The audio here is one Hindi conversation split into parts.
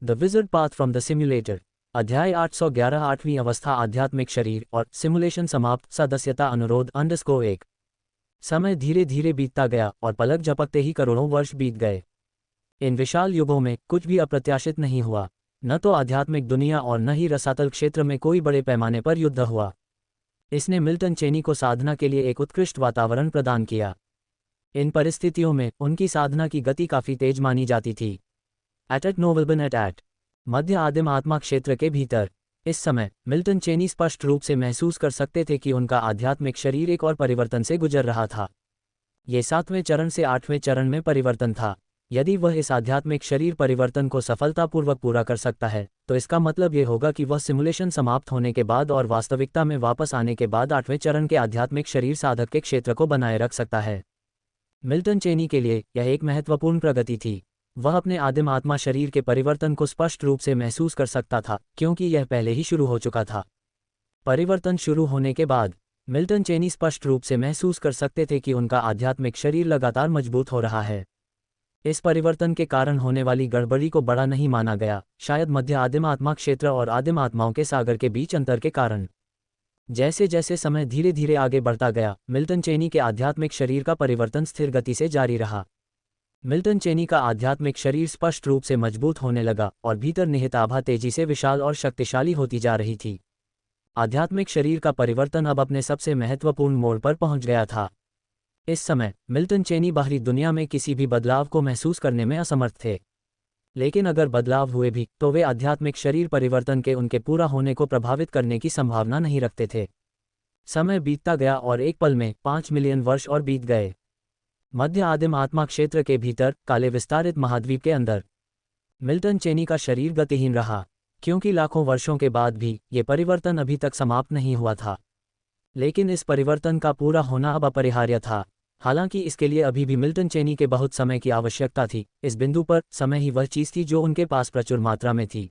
The wizard path from the simulator. अध्याय 811 आठवीं अवस्था आध्यात्मिक शरीर और सिमुलेशन समाप्त। सदस्यता अनुरोध _1। समय धीरे धीरे बीतता गया और पलक झपकते ही करोड़ों वर्ष बीत गए। इन विशाल युगों में कुछ भी अप्रत्याशित नहीं हुआ, न तो आध्यात्मिक दुनिया और न ही रसातल क्षेत्र में कोई बड़े पैमाने पर युद्ध हुआ। इसने मिल्टन चेनी को साधना के लिए एक उत्कृष्ट वातावरण प्रदान किया। इन परिस्थितियों में उनकी साधना की गति काफ़ी तेज मानी जाती थी। एट नोवेल्बन एट मध्य आदिम आत्मा क्षेत्र के भीतर इस समय मिल्टन चेनी स्पष्ट रूप से महसूस कर सकते थे कि उनका आध्यात्मिक शरीर एक और परिवर्तन से गुजर रहा था। ये 7वें चरण से 8वें चरण में परिवर्तन था। यदि वह इस आध्यात्मिक शरीर परिवर्तन को सफलतापूर्वक पूरा कर सकता है तो इसका मतलब ये होगा कि वह सिमुलेशन समाप्त होने के बाद और वास्तविकता में वापस आने के बाद 8वें चरण के आध्यात्मिक शरीर साधक के क्षेत्र को बनाए रख सकता है। मिल्टन चेनी के लिए यह एक महत्वपूर्ण प्रगति थी। वह अपने आदिम आत्मा शरीर के परिवर्तन को स्पष्ट रूप से महसूस कर सकता था क्योंकि यह पहले ही शुरू हो चुका था। परिवर्तन शुरू होने के बाद मिल्टन चेनी स्पष्ट रूप से महसूस कर सकते थे कि उनका आध्यात्मिक शरीर लगातार मजबूत हो रहा है। इस परिवर्तन के कारण होने वाली गड़बड़ी को बड़ा नहीं माना गया, शायद मध्य आदिम आत्मा क्षेत्र और आदिम आत्माओं के सागर के बीच अंतर के कारण। जैसे जैसे समय धीरे धीरे आगे बढ़ता गया, मिल्टन चेनी के आध्यात्मिक शरीर का परिवर्तन स्थिर गति से जारी रहा। मिल्टन चेनी का आध्यात्मिक शरीर स्पष्ट रूप से मजबूत होने लगा और भीतर निहित आभा तेजी से विशाल और शक्तिशाली होती जा रही थी। आध्यात्मिक शरीर का परिवर्तन अब अपने सबसे महत्वपूर्ण मोड़ पर पहुंच गया था। इस समय मिल्टन चेनी बाहरी दुनिया में किसी भी बदलाव को महसूस करने में असमर्थ थे, लेकिन अगर बदलाव हुए भी तो वे आध्यात्मिक शरीर परिवर्तन के उनके पूरा होने को प्रभावित करने की संभावना नहीं रखते थे। समय बीतता गया और एक पल में 5 मिलियन वर्ष और बीत गए। मध्य आदिम आत्मा क्षेत्र के भीतर काले विस्तारित महाद्वीप के अंदर मिल्टन चेनी का शरीर गतिहीन रहा, क्योंकि लाखों वर्षों के बाद भी ये परिवर्तन अभी तक समाप्त नहीं हुआ था। लेकिन इस परिवर्तन का पूरा होना अब अपरिहार्य था। हालांकि इसके लिए अभी भी मिल्टन चेनी के बहुत समय की आवश्यकता थी। इस बिंदु पर समय ही वह चीज़ थी जो उनके पास प्रचुर मात्रा में थी।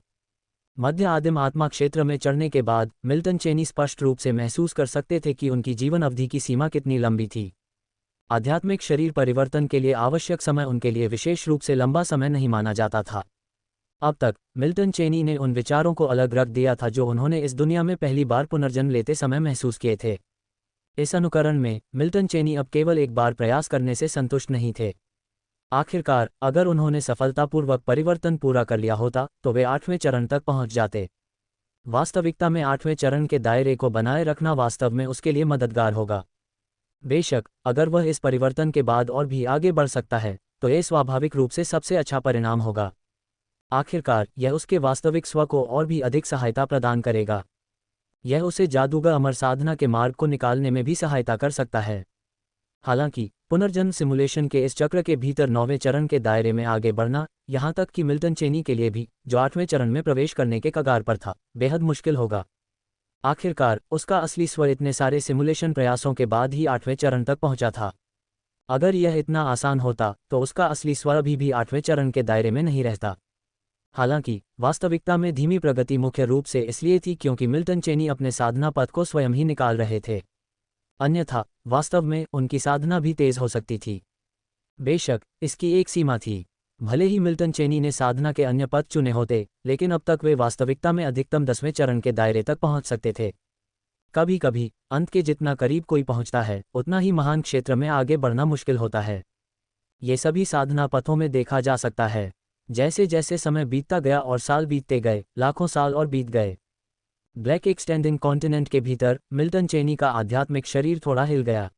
मध्य आदिम आत्मा क्षेत्र में चढ़ने के बाद मिल्टन चेनी स्पष्ट रूप से महसूस कर सकते थे कि उनकी जीवन अवधि की सीमा कितनी लंबी थी। आध्यात्मिक शरीर परिवर्तन के लिए आवश्यक समय उनके लिए विशेष रूप से लंबा समय नहीं माना जाता था। अब तक मिल्टन चेनी ने उन विचारों को अलग रख दिया था जो उन्होंने इस दुनिया में पहली बार पुनर्जन्म लेते समय महसूस किए थे। इस अनुकरण में मिल्टन चेनी अब केवल एक बार प्रयास करने से संतुष्ट नहीं थे। आखिरकार अगर उन्होंने सफलतापूर्वक परिवर्तन पूरा कर लिया होता तो वे 8वें चरण तक पहुंच जाते। वास्तविकता में 8वें चरण के दायरे को बनाए रखना वास्तव में उसके लिए मददगार होगा। बेशक अगर वह इस परिवर्तन के बाद और भी आगे बढ़ सकता है तो यह स्वाभाविक रूप से सबसे अच्छा परिणाम होगा। आखिरकार यह उसके वास्तविक स्व को और भी अधिक सहायता प्रदान करेगा। यह उसे जादूगर अमर साधना के मार्ग को निकालने में भी सहायता कर सकता है। हालांकि पुनर्जन्म सिमुलेशन के इस चक्र के भीतर 9वें चरण के दायरे में आगे बढ़ना, यहाँ तक कि मिल्टन चेनी के लिए भी जो 8वें चरण में प्रवेश करने के कगार पर था, बेहद मुश्किल होगा। आखिरकार उसका असली स्व इतने सारे सिमुलेशन प्रयासों के बाद ही 8वें चरण तक पहुंचा था। अगर यह इतना आसान होता तो उसका असली स्व अभी भी 8वें चरण के दायरे में नहीं रहता। हालांकि वास्तविकता में धीमी प्रगति मुख्य रूप से इसलिए थी क्योंकि मिल्टन चेनी अपने साधना पथ को स्वयं ही निकाल रहे थे। अन्यथा वास्तव में उनकी साधना भी तेज हो सकती थी। बेशक इसकी एक सीमा थी। भले ही मिल्टन चेनी ने साधना के अन्य पथ चुने होते, लेकिन अब तक वे वास्तविकता में अधिकतम 10वें चरण के दायरे तक पहुंच सकते थे। कभी कभी अंत के जितना करीब कोई पहुंचता है उतना ही महान क्षेत्र में आगे बढ़ना मुश्किल होता है। ये सभी साधना पथों में देखा जा सकता है। जैसे जैसे समय बीतता गया और साल बीतते गए, लाखों साल और बीत गए। ब्लैक एक्सटेंडिंग कॉन्टिनेंट के भीतर मिल्टन चेनी का आध्यात्मिक शरीर थोड़ा हिल गया।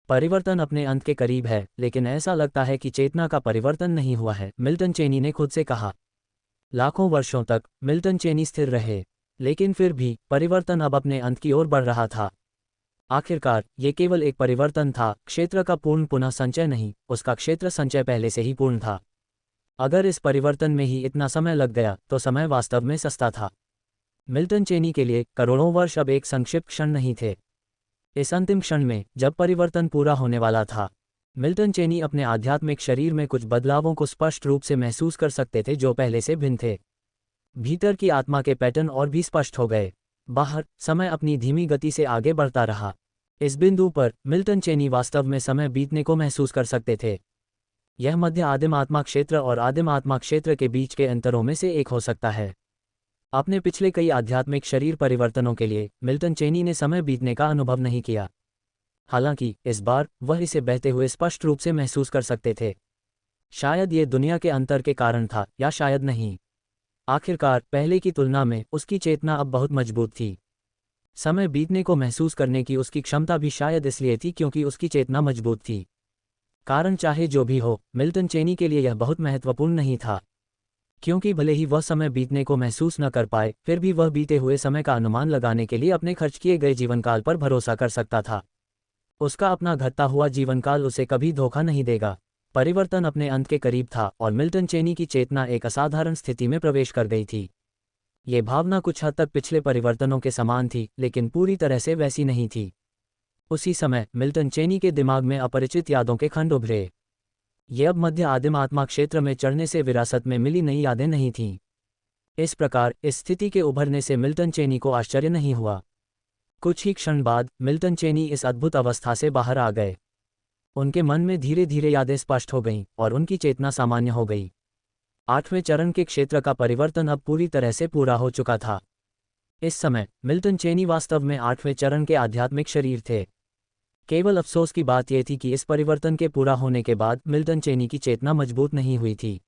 परिवर्तन अपने अंत के करीब है, लेकिन ऐसा लगता है कि चेतना का परिवर्तन नहीं हुआ है, मिल्टन चेनी ने खुद से कहा। लाखों वर्षों तक मिल्टन चेनी स्थिर रहे, लेकिन फिर भी परिवर्तन अब अपने अंत की ओर बढ़ रहा था। आखिरकार ये केवल एक परिवर्तन था, क्षेत्र का पूर्ण पुनः संचय नहीं। उसका क्षेत्र संचय पहले से ही पूर्ण था। अगर इस परिवर्तन में ही इतना समय लग गया तो समय वास्तव में सस्ता था। मिल्टन चेनी के लिए करोड़ों वर्ष अब एक संक्षिप्त क्षण नहीं थे। इस अंतिम क्षण में जब परिवर्तन पूरा होने वाला था, मिल्टन चेनी अपने आध्यात्मिक शरीर में कुछ बदलावों को स्पष्ट रूप से महसूस कर सकते थे जो पहले से भिन्न थे। भीतर की आत्मा के पैटर्न और भी स्पष्ट हो गए। बाहर समय अपनी धीमी गति से आगे बढ़ता रहा। इस बिंदु पर मिल्टन चेनी वास्तव में समय बीतने को महसूस कर सकते थे। यह मध्य आदिम आत्मा क्षेत्र और आदिम आत्मा क्षेत्र के बीच के अंतरों में से एक हो सकता है। अपने पिछले कई आध्यात्मिक शरीर परिवर्तनों के लिए मिल्टन चेनी ने समय बीतने का अनुभव नहीं किया। हालांकि इस बार वह इसे बहते हुए स्पष्ट रूप से महसूस कर सकते थे। शायद ये दुनिया के अंतर के कारण था, या शायद नहीं। आखिरकार पहले की तुलना में उसकी चेतना अब बहुत मजबूत थी। समय बीतने को महसूस करने की उसकी क्षमता भी शायद इसलिए थी क्योंकि उसकी चेतना मजबूत थी। कारण चाहे जो भी हो, मिल्टन चेनी के लिए यह बहुत महत्वपूर्ण नहीं था, क्योंकि भले ही वह समय बीतने को महसूस न कर पाए, फिर भी वह बीते हुए समय का अनुमान लगाने के लिए अपने खर्च किए गए जीवनकाल पर भरोसा कर सकता था। उसका अपना घटता हुआ जीवनकाल उसे कभी धोखा नहीं देगा। परिवर्तन अपने अंत के करीब था और मिल्टन चेनी की चेतना एक असाधारण स्थिति में प्रवेश कर गई थी। ये भावना कुछ हद तक पिछले परिवर्तनों के समान थी, लेकिन पूरी तरह से वैसी नहीं थी। उसी समय मिल्टन चेनी के दिमाग में अपरिचित यादों के खंड उभरे। ये अब मध्य आदिम आत्मा क्षेत्र में चढ़ने से विरासत में मिली नई यादें नहीं थीं। इस प्रकार इस स्थिति के उभरने से मिल्टन चेनी को आश्चर्य नहीं हुआ। कुछ ही क्षण बाद मिल्टन चेनी इस अद्भुत अवस्था से बाहर आ गए। उनके मन में धीरे धीरे यादें स्पष्ट हो गईं और उनकी चेतना सामान्य हो गई। 8वें चरण के क्षेत्र का परिवर्तन अब पूरी तरह से पूरा हो चुका था। इस समय मिल्टन चेनी वास्तव में 8वें चरण के आध्यात्मिक शरीर थे। केवल अफसोस की बात यह थी कि इस परिवर्तन के पूरा होने के बाद मिल्टन चेनी की चेतना मजबूत नहीं हुई थी।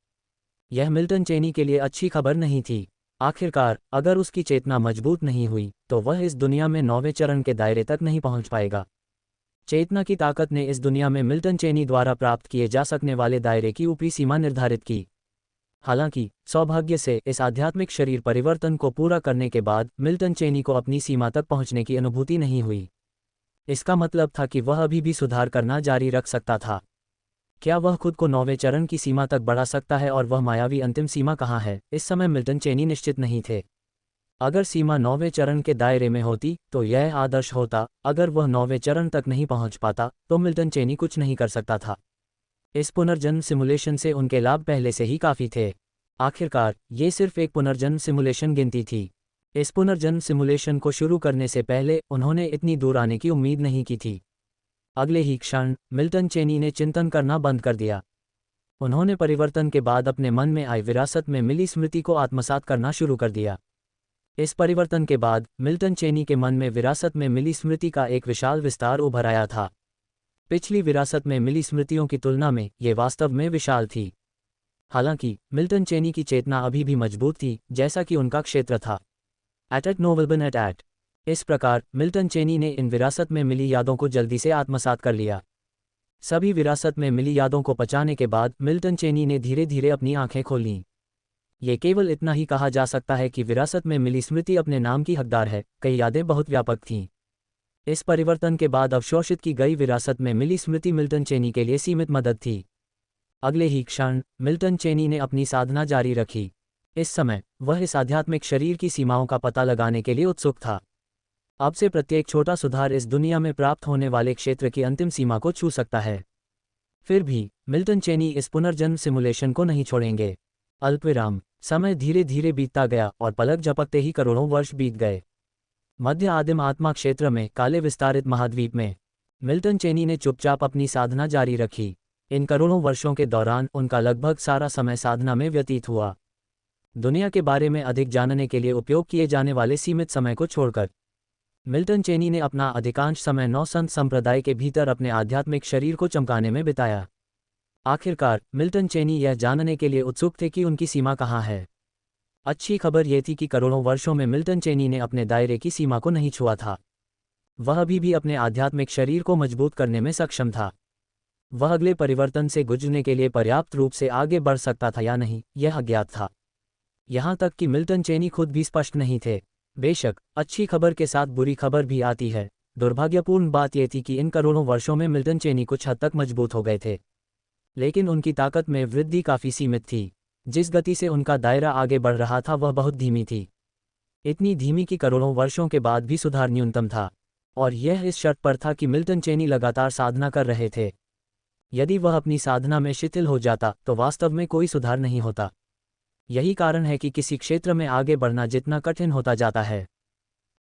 यह मिल्टन चेनी के लिए अच्छी खबर नहीं थी। आखिरकार अगर उसकी चेतना मजबूत नहीं हुई तो वह इस दुनिया में 9वें चरण के दायरे तक नहीं पहुंच पाएगा। चेतना की ताकत ने इस दुनिया में मिल्टन चेनी द्वारा प्राप्त किए जा सकने वाले दायरे की ऊपरी सीमा निर्धारित की। हालांकि सौभाग्य से इस आध्यात्मिक शरीर परिवर्तन को पूरा करने के बाद मिल्टन चेनी को अपनी सीमा तक पहुंचने की अनुभूति नहीं हुई। इसका मतलब था कि वह अभी भी सुधार करना जारी रख सकता था। क्या वह खुद को 9वें चरण की सीमा तक बढ़ा सकता है, और वह मायावी अंतिम सीमा कहाँ है? इस समय मिल्टन चेनी निश्चित नहीं थे। अगर सीमा 9वें चरण के दायरे में होती तो यह आदर्श होता। अगर वह 9वें चरण तक नहीं पहुंच पाता तो मिल्टन चेनी कुछ नहीं कर सकता था। इस पुनर्जन्म सिमुलेशन से उनके लाभ पहले से ही काफ़ी थे। आखिरकार ये सिर्फ एक पुनर्जन्म सिमुलेशन गिनती थी। इस पुनर्जन्म सिमुलेशन को शुरू करने से पहले उन्होंने इतनी दूर आने की उम्मीद नहीं की थी। अगले ही क्षण मिल्टन चेनी ने चिंतन करना बंद कर दिया। उन्होंने परिवर्तन के बाद अपने मन में आई विरासत में मिली स्मृति को आत्मसात करना शुरू कर दिया। इस परिवर्तन के बाद मिल्टन चेनी के मन में विरासत में मिली स्मृति का एक विशाल विस्तार उभर आया था। पिछली विरासत में मिली स्मृतियों की तुलना में ये वास्तव में विशाल थी। हालांकि मिल्टन चेनी की चेतना अभी भी मजबूत थी, जैसा कि उनका क्षेत्र था। एट नोवेल्बन एट। इस प्रकार मिल्टन चेनी ने इन विरासत में मिली यादों को जल्दी से आत्मसात कर लिया। सभी विरासत में मिली यादों को पचाने के बाद मिल्टन चेनी ने धीरे धीरे अपनी आंखें खोलीं। ये केवल इतना ही कहा जा सकता है कि विरासत में मिली स्मृति अपने नाम की हकदार है। कई यादें बहुत व्यापक थीं। इस परिवर्तन के बाद अवशोषित की गई विरासत में मिली स्मृति मिल्टन चेनी के लिए सीमित मदद थी। अगले ही क्षण मिल्टन चेनी ने अपनी साधना जारी रखी। इस समय वह इस आध्यात्मिक शरीर की सीमाओं का पता लगाने के लिए उत्सुक था। अब से प्रत्येक छोटा सुधार इस दुनिया में प्राप्त होने वाले क्षेत्र की अंतिम सीमा को छू सकता है। फिर भी मिल्टन चेनी इस पुनर्जन्म सिमुलेशन को नहीं छोड़ेंगे। अल्पविराम। समय धीरे धीरे बीतता गया और पलक झपकते ही करोड़ों वर्ष बीत गए। मध्य आदिम आत्मा क्षेत्र में काले विस्तारित महाद्वीप में मिल्टन चेनी ने चुपचाप अपनी साधना जारी रखी। इन करोड़ों वर्षों के दौरान उनका लगभग सारा समय साधना में व्यतीत हुआ। दुनिया के बारे में अधिक जानने के लिए उपयोग किए जाने वाले सीमित समय को छोड़कर मिल्टन चेनी ने अपना अधिकांश समय नौ संत संप्रदाय के भीतर अपने आध्यात्मिक शरीर को चमकाने में बिताया। आखिरकार मिल्टन चेनी यह जानने के लिए उत्सुक थे कि उनकी सीमा कहाँ है। अच्छी खबर यह थी कि करोड़ों वर्षों में मिल्टन चेनी ने अपने दायरे की सीमा को नहीं छुआ था। वह अभी भी अपने आध्यात्मिक शरीर को मजबूत करने में सक्षम था। वह अगले परिवर्तन से गुजरने के लिए पर्याप्त रूप से आगे बढ़ सकता था या नहीं, यह अज्ञात था। यहाँ तक कि मिल्टन चेनी खुद भी स्पष्ट नहीं थे। बेशक अच्छी खबर के साथ बुरी खबर भी आती है। दुर्भाग्यपूर्ण बात यह थी कि इन करोड़ों वर्षों में मिल्टन चेनी कुछ हद तक मजबूत हो गए थे, लेकिन उनकी ताकत में वृद्धि काफ़ी सीमित थी। जिस गति से उनका दायरा आगे बढ़ रहा था वह बहुत धीमी थी। इतनी धीमी कि करोड़ों वर्षों के बाद भी सुधार न्यूनतम था, और यह इस शर्त पर था कि मिल्टन चेनी लगातार साधना कर रहे थे। यदि वह अपनी साधना में शिथिल हो जाता तो वास्तव में कोई सुधार नहीं होता। यही कारण है कि किसी क्षेत्र में आगे बढ़ना जितना कठिन होता जाता है।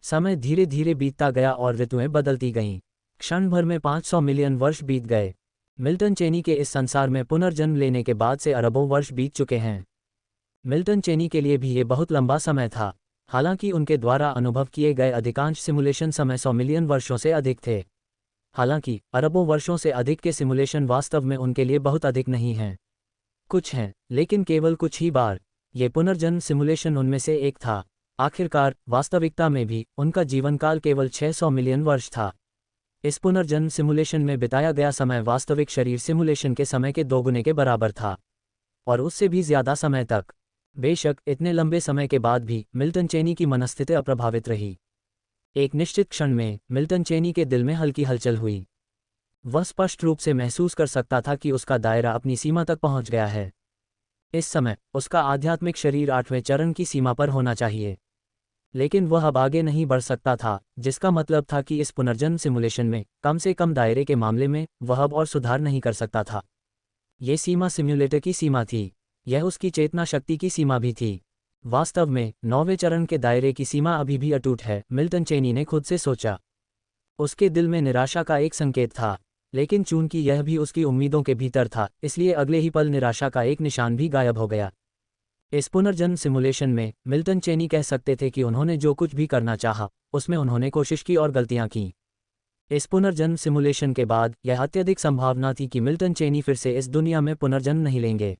समय धीरे धीरे बीतता गया और ऋतुएं बदलती गईं। क्षण भर में 500 मिलियन वर्ष बीत गए। मिल्टन चेनी के इस संसार में पुनर्जन्म लेने के बाद से अरबों वर्ष बीत चुके हैं। मिल्टन चेनी के लिए भी ये बहुत लंबा समय था। हालांकि उनके द्वारा अनुभव किए गए अधिकांश सिमुलेशन समय 100 मिलियन वर्षों से अधिक थे। हालांकि अरबों वर्षों से अधिक के सिमुलेशन वास्तव में उनके लिए बहुत अधिक नहीं हैं। कुछ हैं, लेकिन केवल कुछ ही बार। ये पुनर्जन्म सिमुलेशन उनमें से एक था। आखिरकार वास्तविकता में भी उनका जीवनकाल केवल 600 मिलियन वर्ष था। इस पुनर्जन्म सिमुलेशन में बिताया गया समय वास्तविक शरीर सिमुलेशन के समय के दोगुने के बराबर था, और उससे भी ज्यादा समय तक। बेशक इतने लंबे समय के बाद भी मिल्टन चेनी की मनस्थिति अप्रभावित रही। एक निश्चित क्षण में मिल्टन चेनी के दिल में हल्की हलचल हुई। वह स्पष्ट रूप से महसूस कर सकता था कि उसका दायरा अपनी सीमा तक पहुंच गया है। इस समय उसका आध्यात्मिक शरीर 8वें चरण की सीमा पर होना चाहिए, लेकिन वह अब आगे नहीं बढ़ सकता था, जिसका मतलब था कि इस पुनर्जन्म सिमुलेशन में कम से कम दायरे के मामले में वह अब और सुधार नहीं कर सकता था। ये सीमा सिम्युलेटर की सीमा थी, यह उसकी चेतना शक्ति की सीमा भी थी। वास्तव में 9वें चरण के दायरे की सीमा अभी भी अटूट है, मिल्टन चेनी ने खुद से सोचा। उसके दिल में निराशा का एक संकेत था, लेकिन चूंकि यह भी उसकी उम्मीदों के भीतर था, इसलिए अगले ही पल निराशा का एक निशान भी गायब हो गया। इस पुनर्जन्म सिमुलेशन में मिल्टन चेनी कह सकते थे कि उन्होंने जो कुछ भी करना चाहा, उसमें उन्होंने कोशिश की और गलतियां की। इस पुनर्जन्म सिमुलेशन के बाद यह अत्यधिक संभावना थी कि मिल्टन चेनी फिर से इस दुनिया में पुनर्जन्म नहीं लेंगे।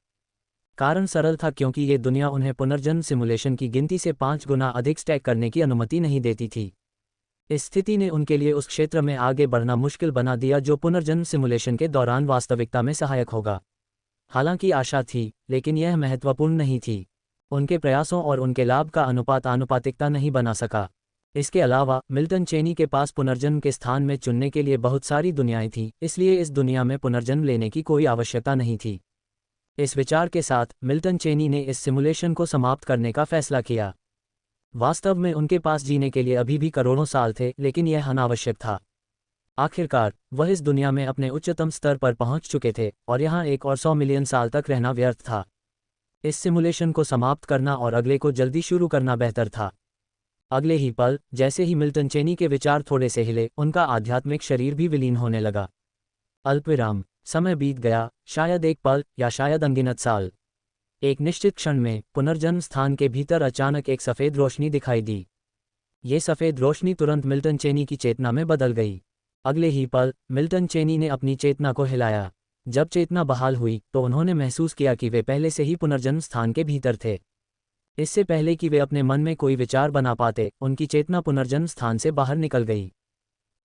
कारण सरल था, क्योंकि ये दुनिया उन्हें पुनर्जन्म सिमुलेशन की गिनती से 5 गुना अधिक स्टैक करने की अनुमति नहीं देती थी। इस स्थिति ने उनके लिए उस क्षेत्र में आगे बढ़ना मुश्किल बना दिया जो पुनर्जन्म सिमुलेशन के दौरान वास्तविकता में सहायक होगा। हालांकि आशा थी, लेकिन यह महत्वपूर्ण नहीं थी। उनके प्रयासों और उनके लाभ का अनुपात आनुपातिकता नहीं बना सका। इसके अलावा मिल्टन चेनी के पास पुनर्जन्म के स्थान में चुनने के लिए बहुत सारी दुनियाएं थीं, इसलिए इस दुनिया में पुनर्जन्म लेने की कोई आवश्यकता नहीं थी। इस विचार के साथ मिल्टन चेनी ने इस सिमुलेशन को समाप्त करने का फैसला किया। वास्तव में उनके पास जीने के लिए अभी भी करोड़ों साल थे, लेकिन यह अनावश्यक था। आखिरकार वह इस दुनिया में अपने उच्चतम स्तर पर पहुंच चुके थे, और यहाँ एक और 100 मिलियन साल तक रहना व्यर्थ था। इस सिमुलेशन को समाप्त करना और अगले को जल्दी शुरू करना बेहतर था। अगले ही पल, जैसे ही मिल्टन चेनी के विचार थोड़े से हिले, उनका आध्यात्मिक शरीर भी विलीन होने लगा। अल्पविराम। समय बीत गया, शायद एक पल या शायद अनगिनत साल। एक निश्चित क्षण में पुनर्जन्म स्थान के भीतर अचानक एक सफ़ेद रोशनी दिखाई दी। ये सफ़ेद रोशनी तुरंत मिल्टन चेनी की चेतना में बदल गई। अगले ही पल मिल्टन चेनी ने अपनी चेतना को हिलाया। जब चेतना बहाल हुई तो उन्होंने महसूस किया कि वे पहले से ही पुनर्जन्म स्थान के भीतर थे। इससे पहले कि वे अपने मन में कोई विचार बना पाते, उनकी चेतना पुनर्जन्म स्थान से बाहर निकल गई।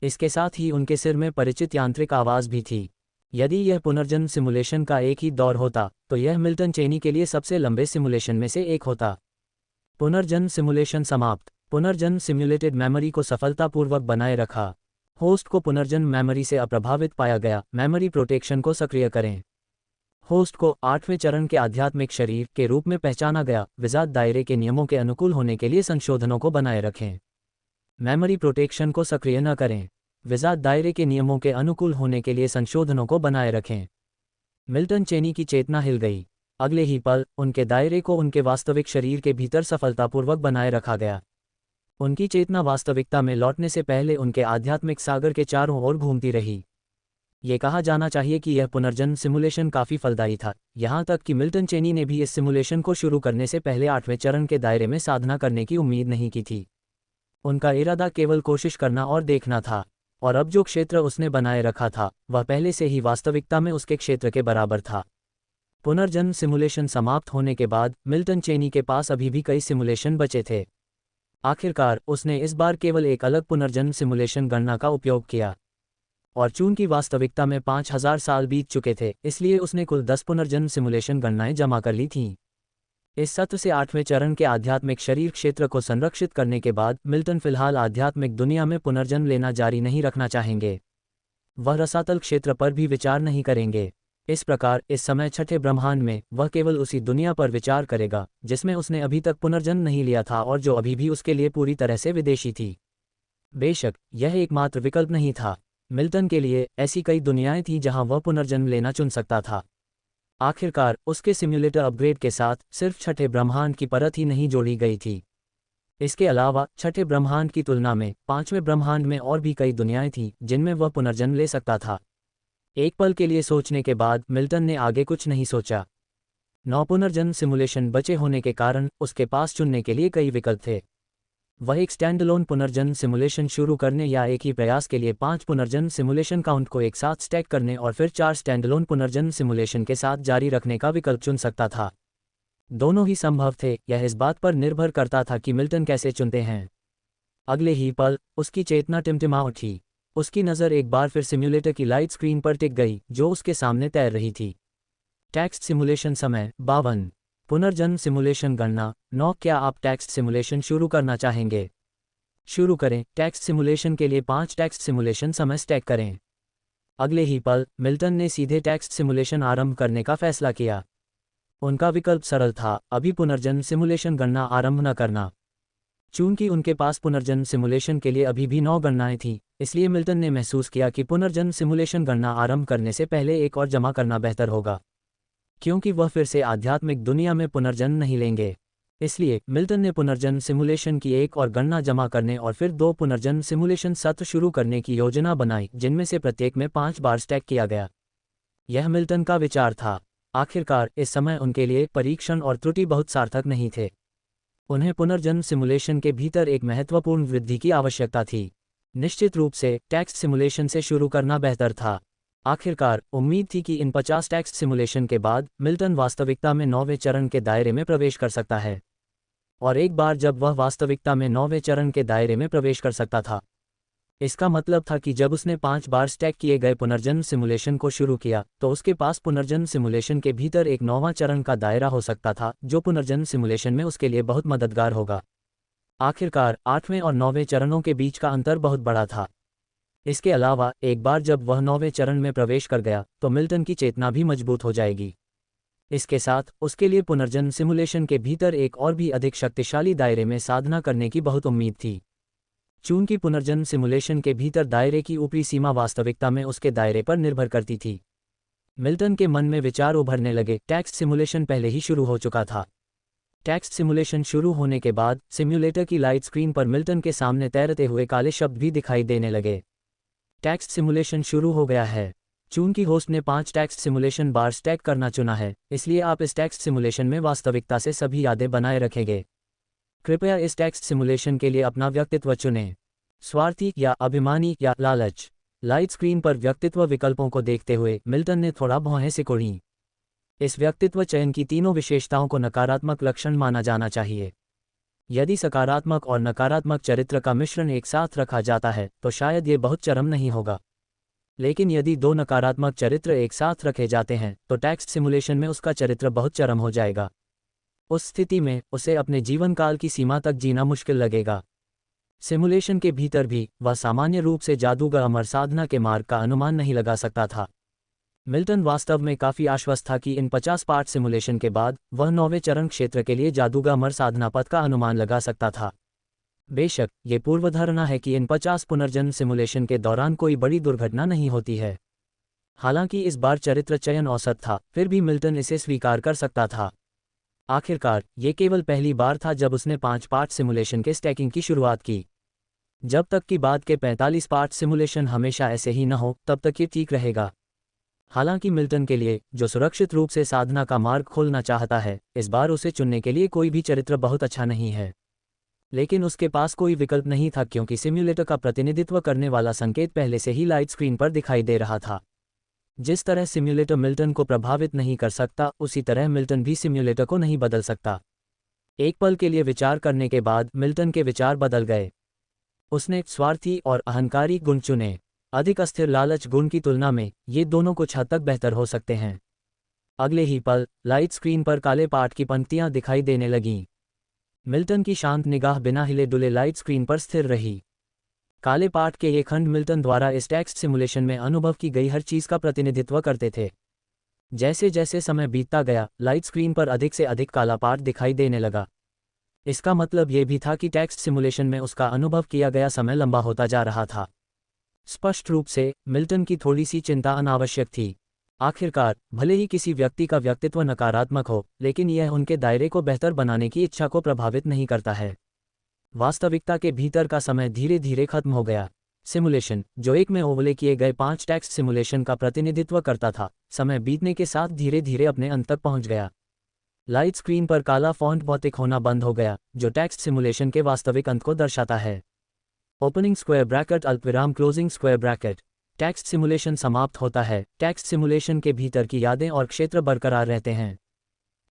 इसके साथ ही उनके सिर में परिचित यांत्रिक आवाज़ भी थी। यदि यह पुनर्जन्म सिमुलेशन का एक ही दौर होता, तो यह मिल्टन चेनी के लिए सबसे लंबे सिमुलेशन में से एक होता। पुनर्जन्म सिमुलेशन समाप्त। पुनर्जन्म सिम्युलेटेड मेमोरी को सफलतापूर्वक बनाए रखा। होस्ट को पुनर्जन्म मेमोरी से अप्रभावित पाया गया। मेमोरी प्रोटेक्शन को सक्रिय करें। होस्ट को 8वें चरण के आध्यात्मिक शरीर के रूप में पहचाना गया। विजात दायरे के नियमों के अनुकूल होने के लिए संशोधनों को बनाए रखें। मेमोरी प्रोटेक्शन को सक्रिय न करें। विजात दायरे के नियमों के अनुकूल होने के लिए संशोधनों को बनाए रखें। मिल्टन चेनी की चेतना हिल गई। अगले ही पल उनके दायरे को उनके वास्तविक शरीर के भीतर सफलतापूर्वक बनाए रखा गया। उनकी चेतना वास्तविकता में लौटने से पहले उनके आध्यात्मिक सागर के चारों ओर घूमती रही। ये कहा जाना चाहिए कि यह पुनर्जन्म सिमुलेशन काफ़ी फलदायी था, यहाँ तक कि मिल्टन चेनी ने भी इस सिमुलेशन को शुरू करने से पहले 8वें चरण के दायरे में साधना करने की उम्मीद नहीं की थी। उनका इरादा केवल कोशिश करना और देखना था, और अब जो क्षेत्र उसने बनाए रखा था वह पहले से ही वास्तविकता में उसके क्षेत्र के बराबर था। पुनर्जन्म सिमुलेशन समाप्त होने के बाद मिल्टन चेनी के पास अभी भी कई सिमुलेशन बचे थे। आखिरकार उसने इस बार केवल एक अलग पुनर्जन्म सिमुलेशन गणना का उपयोग किया, और चूंकि वास्तविकता में 5000 साल बीत चुके थे, इसलिए उसने कुल 10 पुनर्जन्म सिमुलेशन गणनाएं जमा कर ली थीं। इस सत्र से 8वें चरण के आध्यात्मिक शरीर क्षेत्र को संरक्षित करने के बाद मिल्टन फिलहाल आध्यात्मिक दुनिया में पुनर्जन्म लेना जारी नहीं रखना चाहेंगे। वह रसातल क्षेत्र पर भी विचार नहीं करेंगे। इस प्रकार इस समय छठे ब्रह्मांड में वह केवल उसी दुनिया पर विचार करेगा जिसमें उसने अभी तक पुनर्जन्म नहीं लिया था और जो अभी भी उसके लिए पूरी तरह से विदेशी थी। बेशक यह एकमात्र विकल्प नहीं था। मिल्टन के लिए ऐसी कई दुनियाएं थीं जहां वह पुनर्जन्म लेना चुन सकता था। आखिरकार उसके सिम्युलेटर अपग्रेड के साथ सिर्फ छठे ब्रह्मांड की परत ही नहीं जोड़ी गई थी। इसके अलावा छठे ब्रह्मांड की तुलना में 5वें ब्रह्मांड में और भी कई दुनियाएं थीं जिनमें वह पुनर्जन्म ले सकता था। एक पल के लिए सोचने के बाद मिल्टन ने आगे कुछ नहीं सोचा। 9 पुनर्जन्म सिमुलेशन बचे होने के कारण उसके पास चुनने के लिए कई विकल्प थे। वह एक स्टैंडअलोन पुनर्जन्म सिमुलेशन शुरू करने या एक ही प्रयास के लिए 5 पुनर्जन्म सिमुलेशन काउंट को एक साथ स्टैक करने और फिर 4 स्टैंडअलोन पुनर्जन्म सिमुलेशन के साथ जारी रखने का विकल्प चुन सकता था। दोनों ही संभव थे, यह इस बात पर निर्भर करता था कि मिल्टन कैसे चुनते हैं। अगले ही पल उसकी चेतना टिमटिमा उठी। उसकी नज़र एक बार फिर सिम्युलेटर की लाइट स्क्रीन पर टिक गई जो उसके सामने तैर रही थी। टेक्स्ट सिमुलेशन समय 52। पुनर्जन्म सिमुलेशन गणना 9। क्या आप टेक्स्ट सिमुलेशन शुरू करना चाहेंगे? शुरू करें। टेक्स्ट सिमुलेशन के लिए 5 टेक्स्ट सिमुलेशन समय स्टैक करें। अगले ही पल मिल्टन ने सीधे टेक्स्ट सिमुलेशन आरंभ करने का फैसला किया। उनका विकल्प सरल था, अभी पुनर्जन्म सिमुलेशन गणना आरंभ न करना। चूंकि उनके पास पुनर्जन्म सिमुलेशन के लिए अभी भी 9 गणनाएं थीं, इसलिए मिल्टन ने महसूस किया कि पुनर्जन्म सिमुलेशन गणना आरंभ करने से पहले एक और जमा करना बेहतर होगा, क्योंकि वह फिर से आध्यात्मिक दुनिया में पुनर्जन्म नहीं लेंगे। इसलिए मिल्टन ने पुनर्जन्म सिमुलेशन की एक और गणना जमा करने और फिर 2 पुनर्जन्म सिमुलेशन सत्र शुरू करने की योजना बनाई, जिनमें से प्रत्येक में 5 बार स्टैक किया गया। यह मिल्टन का विचार था। आखिरकार इस समय उनके लिए परीक्षण और त्रुटि बहुत सार्थक नहीं थे। उन्हें पुनर्जन्म सिमुलेशन के भीतर एक महत्वपूर्ण वृद्धि की आवश्यकता थी। निश्चित रूप से टेक्स्ट सिमुलेशन से शुरू करना बेहतर था। आखिरकार उम्मीद थी कि इन 50 टेक्स्ट सिमुलेशन के बाद मिल्टन वास्तविकता में 9वें चरण के दायरे में प्रवेश कर सकता है। और एक बार जब वह वास्तविकता में 9वें चरण के दायरे में प्रवेश कर सकता था, इसका मतलब था कि जब उसने 5 बार स्टैक किए गए पुनर्जन्म सिमुलेशन को शुरू किया तो उसके पास पुनर्जन्म सिमुलेशन के भीतर एक 9वां चरण का दायरा हो सकता था, जो पुनर्जन्म सिमुलेशन में उसके लिए बहुत मददगार होगा। आखिरकार 8वें और 9वें चरणों के बीच का अंतर बहुत बड़ा था। इसके अलावा एक बार जब वह 9वें चरण में प्रवेश कर गया तो मिल्टन की चेतना भी मजबूत हो जाएगी। इसके साथ उसके लिए पुनर्जन्म सिमुलेशन के भीतर एक और भी अधिक शक्तिशाली दायरे में साधना करने की बहुत उम्मीद थी। चूंकि पुनर्जन्म सिमुलेशन के भीतर दायरे की ऊपरी सीमा वास्तविकता में उसके दायरे पर निर्भर करती थी, मिल्टन के मन में विचार उभरने लगे। टेक्स्ट सिमुलेशन पहले ही शुरू हो चुका था। टेक्स्ट सिमुलेशन शुरू होने के बाद सिम्युलेटर की लाइट स्क्रीन पर मिल्टन के सामने तैरते हुए काले शब्द भी दिखाई देने लगे। टेक्स्ट सिमुलेशन शुरू हो गया है। चूंकि होस्ट ने 5 टेक्स्ट सिमुलेशन बार स्टैक करना चुना है, इसलिए आप इस टेक्स्ट सिमुलेशन में वास्तविकता से सभी यादें बनाए रखेंगे। कृपया इस टेक्स्ट सिमुलेशन के लिए अपना व्यक्तित्व चुनें, स्वार्थी या अभिमानी या लालच। लाइट स्क्रीन पर व्यक्तित्व विकल्पों को देखते हुए मिल्टन ने थोड़ा भौहें सिकोड़ी। इस व्यक्तित्व चयन की तीनों विशेषताओं को नकारात्मक लक्षण माना जाना चाहिए। यदि सकारात्मक और नकारात्मक चरित्र का मिश्रण एक साथ रखा जाता है तो शायद ये बहुत चरम नहीं होगा, लेकिन यदि 2 नकारात्मक चरित्र एक साथ रखे जाते हैं तो टेक्स्ट सिमुलेशन में उसका चरित्र बहुत चरम हो जाएगा। उस स्थिति में उसे अपने जीवन काल की सीमा तक जीना मुश्किल लगेगा। सिमुलेशन के भीतर भी वह सामान्य रूप से जादूगर अमर साधना के मार्ग का अनुमान नहीं लगा सकता था। मिल्टन वास्तव में काफी आश्वस्त था कि इन 50 पार्ट सिमुलेशन के बाद वह 9वें चरण क्षेत्र के लिए जादूगर अमर साधना पथ का अनुमान लगा सकता था। बेशक ये पूर्वधारणा है कि इन 50 पुनर्जन्म सिमुलेशन के दौरान कोई बड़ी दुर्घटना नहीं होती है। हालांकि इस बार चरित्र चयन औसत था, फिर भी मिल्टन इसे स्वीकार कर सकता था। आखिरकार ये केवल पहली बार था जब उसने 5 पार्ट सिमुलेशन के स्टैकिंग की शुरुआत की। जब तक कि बाद के 45 पार्ट सिमुलेशन हमेशा ऐसे ही न हो तब तक ये ठीक रहेगा। हालांकि मिल्टन के लिए, जो सुरक्षित रूप से साधना का मार्ग खोलना चाहता है, इस बार उसे चुनने के लिए कोई भी चरित्र बहुत अच्छा नहीं है। लेकिन उसके पास कोई विकल्प नहीं था, क्योंकि सिम्युलेटर का प्रतिनिधित्व करने वाला संकेत पहले से ही लाइट स्क्रीन पर दिखाई दे रहा था। जिस तरह सिम्युलेटर मिल्टन को प्रभावित नहीं कर सकता, उसी तरह मिल्टन भी सिम्युलेटर को नहीं बदल सकता। एक पल के लिए विचार करने के बाद मिल्टन के विचार बदल गए। उसने स्वार्थी और अहंकारी गुण चुने। अधिक अस्थिर लालच गुण की तुलना में ये दोनों कुछ हद तक बेहतर हो सकते हैं। अगले ही पल लाइट स्क्रीन पर काले पाठ की पंक्तियां दिखाई देने लगीं। मिल्टन की शांत निगाह बिना हिले डुले लाइट स्क्रीन पर स्थिर रही। काले पाठ के ये खंड मिल्टन द्वारा इस टेक्स्ट सिमुलेशन में अनुभव की गई हर चीज का प्रतिनिधित्व करते थे। जैसे जैसे समय बीतता गया, लाइट स्क्रीन पर अधिक से अधिक काला पाठ दिखाई देने लगा। इसका मतलब ये भी था कि टेक्स्ट सिमुलेशन में उसका अनुभव किया गया समय लंबा होता जा रहा था। स्पष्ट रूप से मिल्टन की थोड़ी सी चिंता अनावश्यक थी। आखिरकार भले ही किसी व्यक्ति का व्यक्तित्व नकारात्मक हो, लेकिन यह उनके दायरे को बेहतर बनाने की इच्छा को प्रभावित नहीं करता है। वास्तविकता के भीतर का समय धीरे धीरे खत्म हो गया। सिमुलेशन, जो एक में ओवरले किए गए 5 टेक्स्ट सिमुलेशन का प्रतिनिधित्व करता था, समय बीतने के साथ धीरे धीरे अपने अंत तक पहुंच गया। लाइट स्क्रीन पर काला फॉन्ट भौतिक होना बंद हो गया, जो टेक्स्ट सिमुलेशन के वास्तविक अंत को दर्शाता है। ओपनिंग स्क्वायर ब्रैकेट अल्पविराम closing square bracket. Text simulation समाप्त होता है। टेक्स्ट सिमुलेशन के भीतर की यादें और क्षेत्र बरकरार रहते हैं।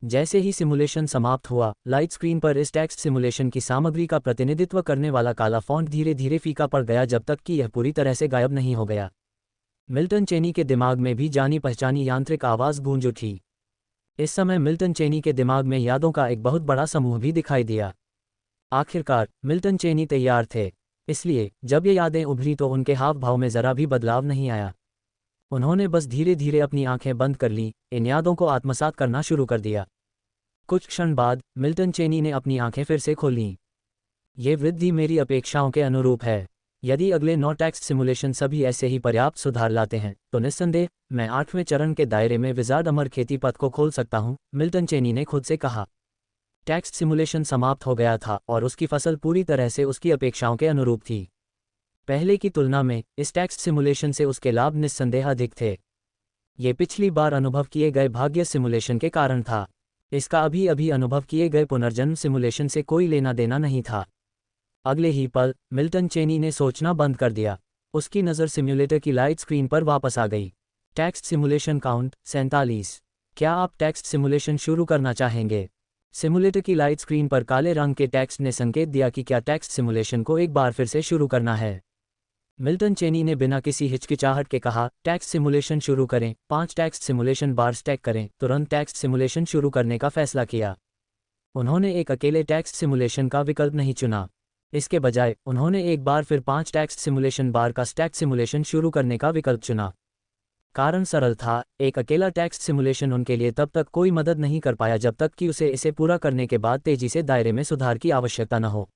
जैसे ही सिमुलेशन समाप्त हुआ, लाइट स्क्रीन पर इस टेक्स्ट सिमुलेशन की सामग्री का प्रतिनिधित्व करने वाला काला फॉन्ट धीरे धीरे फीका पड़ गया जब तक कि यह पूरी तरह से गायब नहीं हो गया। मिल्टन चेनी के दिमाग में भी जानी पहचानी यांत्रिक आवाज़ गूंज उठी। इस समय मिल्टन चेनी के दिमाग में यादों का एक बहुत बड़ा समूह भी दिखाई दिया। आखिरकार मिल्टन चेनी तैयार थे, इसलिए जब ये यादें उभरी तो उनके हाव भाव में ज़रा भी बदलाव नहीं आया। उन्होंने बस धीरे धीरे अपनी आंखें बंद कर लीं, इन यादों को आत्मसात करना शुरू कर दिया। कुछ क्षण बाद मिल्टन चेनी ने अपनी आंखें फिर से खोलीं। ये वृद्धि मेरी अपेक्षाओं के अनुरूप है। यदि अगले 9 टेक्स्ट सिमुलेशन सभी ऐसे ही पर्याप्त सुधार लाते हैं तो निस्संदेह मैं 8वें चरण के दायरे में विजार्ड अमर खेती पथ को खोल सकता हूं, मिल्टन चेनी ने खुद से कहा। टेक्स्ट सिमुलेशन समाप्त हो गया था और उसकी फसल पूरी तरह से उसकी अपेक्षाओं के अनुरूप थी। पहले की तुलना में इस टेक्स्ट सिमुलेशन से उसके लाभ निस्संदेह अधिक थे। ये पिछली बार अनुभव किए गए भाग्य सिमुलेशन के कारण था। इसका अभी अभी अनुभव किए गए पुनर्जन्म सिमुलेशन से कोई लेना देना नहीं था। अगले ही पल मिल्टन चेनी ने सोचना बंद कर दिया। उसकी नज़र सिम्युलेटर की लाइट स्क्रीन पर वापस आ गई। Text simulation count 47। क्या आप टेक्स्ट सिमुलेशन शुरू करना चाहेंगे? सिमुलेटर की लाइट स्क्रीन पर काले रंग के टेक्स्ट ने संकेत दिया कि क्या टेक्स्ट सिमुलेशन को एक बार फिर से शुरू करना है। मिल्टन चेनी ने बिना किसी हिचकिचाहट के कहा, टेक्स्ट सिमुलेशन शुरू करें। 5 टेक्स्ट सिमुलेशन बार स्टैक करें। तुरंत टेक्स्ट सिमुलेशन शुरू करने का फैसला किया। उन्होंने एक अकेले टेक्स्ट सिमुलेशन का विकल्प नहीं चुना। इसके बजाय उन्होंने एक बार फिर 5 टेक्स्ट सिमुलेशन बार का स्टैक सिमुलेशन शुरू करने का विकल्प चुना। कारण सरल था, एक अकेला टेक्स्ट सिमुलेशन उनके लिए तब तक कोई मदद नहीं कर पाया जब तक कि उसे इसे पूरा करने के बाद तेजी से दायरे में सुधार की आवश्यकता न हो।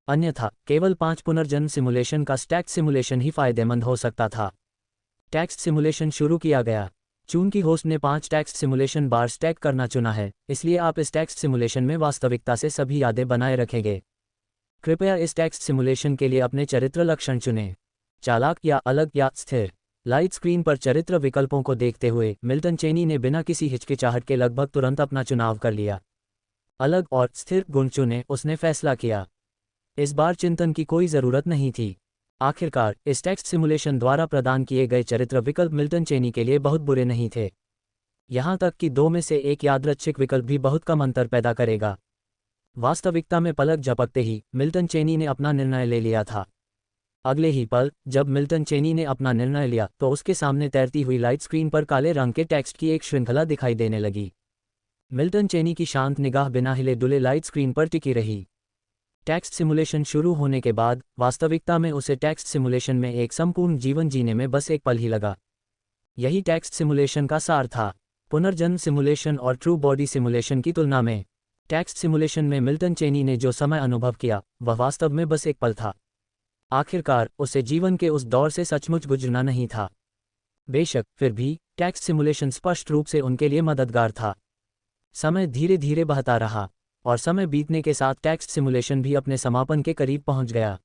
अन्यथा केवल 5 पुनर्जन्म सिमुलेशन का स्टैक सिमुलेशन ही फायदेमंद हो सकता था। टेक्स्ट सिमुलेशन शुरू किया गया। चूंकि होस्ट ने 5 टेक्स्ट सिमुलेशन बार स्टैक करना चुना है, इसलिए आप इस टेक्स्ट सिमुलेशन में वास्तविकता से सभी यादें बनाए रखेंगे। कृपया इस टेक्स्ट सिमुलेशन के लिए अपने चरित्र लक्षण चुनें, चालाक या अलग या स्थिर। लाइट स्क्रीन पर चरित्र विकल्पों को देखते हुए मिल्टन चेनी ने बिना किसी हिचकिचाहट के लगभग तुरंत अपना चुनाव कर लिया। अलग और स्थिर गुण चुने, उसने फैसला किया। इस बार चिंतन की कोई ज़रूरत नहीं थी। आखिरकार इस टेक्स्ट सिमुलेशन द्वारा प्रदान किए गए चरित्र विकल्प मिल्टन चेनी के लिए बहुत बुरे नहीं थे। यहाँ तक कि 2 में से एक यादृच्छिक विकल्प भी बहुत कम अंतर पैदा करेगा। वास्तविकता में पलक झपकते ही मिल्टन चेनी ने अपना निर्णय ले लिया था। अगले ही पल जब मिल्टन चेनी ने अपना निर्णय लिया तो उसके सामने तैरती हुई लाइट स्क्रीन पर काले रंग के टेक्स्ट की एक श्रृंखला दिखाई देने लगी। मिल्टन चेनी की शांत निगाह बिना हिले डुले लाइट स्क्रीन पर टिकी रही। टेक्स्ट सिमुलेशन शुरू होने के बाद वास्तविकता में उसे टेक्स्ट सिमुलेशन में एक संपूर्ण जीवन जीने में बस एक पल ही लगा। यही टेक्स्ट सिमुलेशन का सार था। पुनर्जन्म सिमुलेशन और ट्रू बॉडी सिमुलेशन की तुलना में टेक्स्ट सिमुलेशन में मिल्टन चेनी ने जो समय अनुभव किया वह वास्तव में बस एक पल था। आखिरकार उसे जीवन के उस दौर से सचमुच गुजरना नहीं था। बेशक फिर भी टेक्स्ट सिमुलेशन स्पष्ट रूप से उनके लिए मददगार था। समय धीरे धीरे बहता रहा और समय बीतने के साथ टेक्स्ट सिमुलेशन भी अपने समापन के करीब पहुंच गया।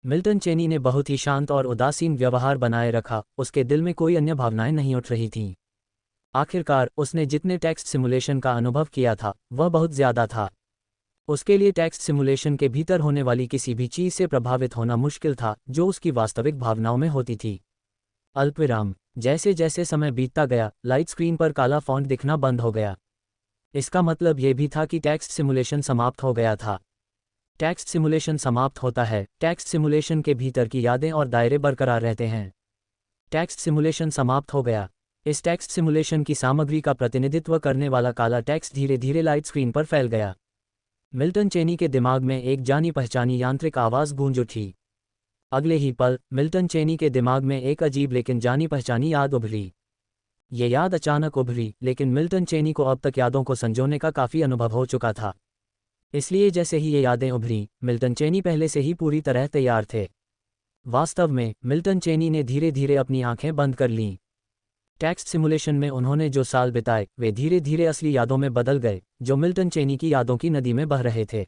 मिल्टन चेनी ने बहुत ही शांत और उदासीन व्यवहार बनाए रखा। उसके दिल में कोई अन्य भावनाएं नहीं उठ रही थीं। आखिरकार उसने जितने टेक्स्ट सिमुलेशन का अनुभव किया था वह बहुत ज़्यादा था। उसके लिए टेक्स्ट सिमुलेशन के भीतर होने वाली किसी भी चीज़ से प्रभावित होना मुश्किल था जो उसकी वास्तविक भावनाओं में होती थी। अल्पविराम। जैसे जैसे समय बीतता गया लाइट स्क्रीन पर काला फॉन्ट दिखना बंद हो गया। इसका मतलब यह भी था कि टेक्स्ट सिमुलेशन समाप्त हो गया था। टेक्स्ट सिमुलेशन समाप्त होता है, टेक्स्ट सिमुलेशन के भीतर की यादें और दायरे बरकरार रहते हैं। टेक्स्ट सिमुलेशन समाप्त हो गया। इस टेक्स्ट सिमुलेशन की सामग्री का प्रतिनिधित्व करने वाला काला टेक्स्ट धीरे धीरे लाइट स्क्रीन पर फैल गया। मिल्टन चेनी के दिमाग में एक जानी पहचानी यांत्रिक आवाज़ गूंज उठी। अगले ही पल मिल्टन चेनी के दिमाग में एक अजीब लेकिन जानी पहचानी याद उभरी। ये याद अचानक उभरी, लेकिन मिल्टन चेनी को अब तक यादों को संजोने का काफ़ी अनुभव हो चुका था। इसलिए जैसे ही ये यादें उभरी, मिल्टन चेनी पहले से ही पूरी तरह तैयार थे। वास्तव में मिल्टन चेनी ने धीरे धीरे अपनी आंखें बंद कर लीं। टेक्स्ट सिमुलेशन में उन्होंने जो साल बिताए वे धीरे धीरे असली यादों में बदल गए, जो मिल्टन चेनी की यादों की नदी में बह रहे थे।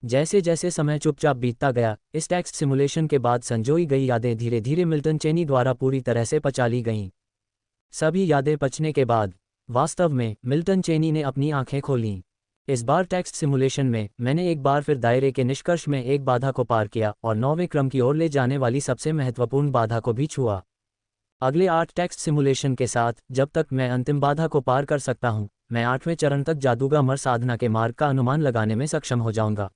जैसे जैसे समय चुपचाप बीतता गया, इस टेक्स्ट सिमुलेशन के बाद संजोई गई यादें धीरे धीरे मिल्टन चेनी द्वारा पूरी तरह से पचा ली गईं। सभी यादें पचने के बाद वास्तव में मिल्टन चेनी ने अपनी आंखें खोलीं। इस बार टेक्स्ट सिमुलेशन में मैंने एक बार फिर दायरे के निष्कर्ष में एक बाधा को पार किया और 9वें क्रम की ओर ले जाने वाली सबसे महत्वपूर्ण बाधा को भी छुआ। अगले 8 टेक्स्ट सिमुलेशन के साथ जब तक मैं अंतिम बाधा को पार कर सकता हूं, मैं 8वें चरण तक जादूगर अमर साधना के मार्ग का अनुमान लगाने में सक्षम हो जाऊंगा,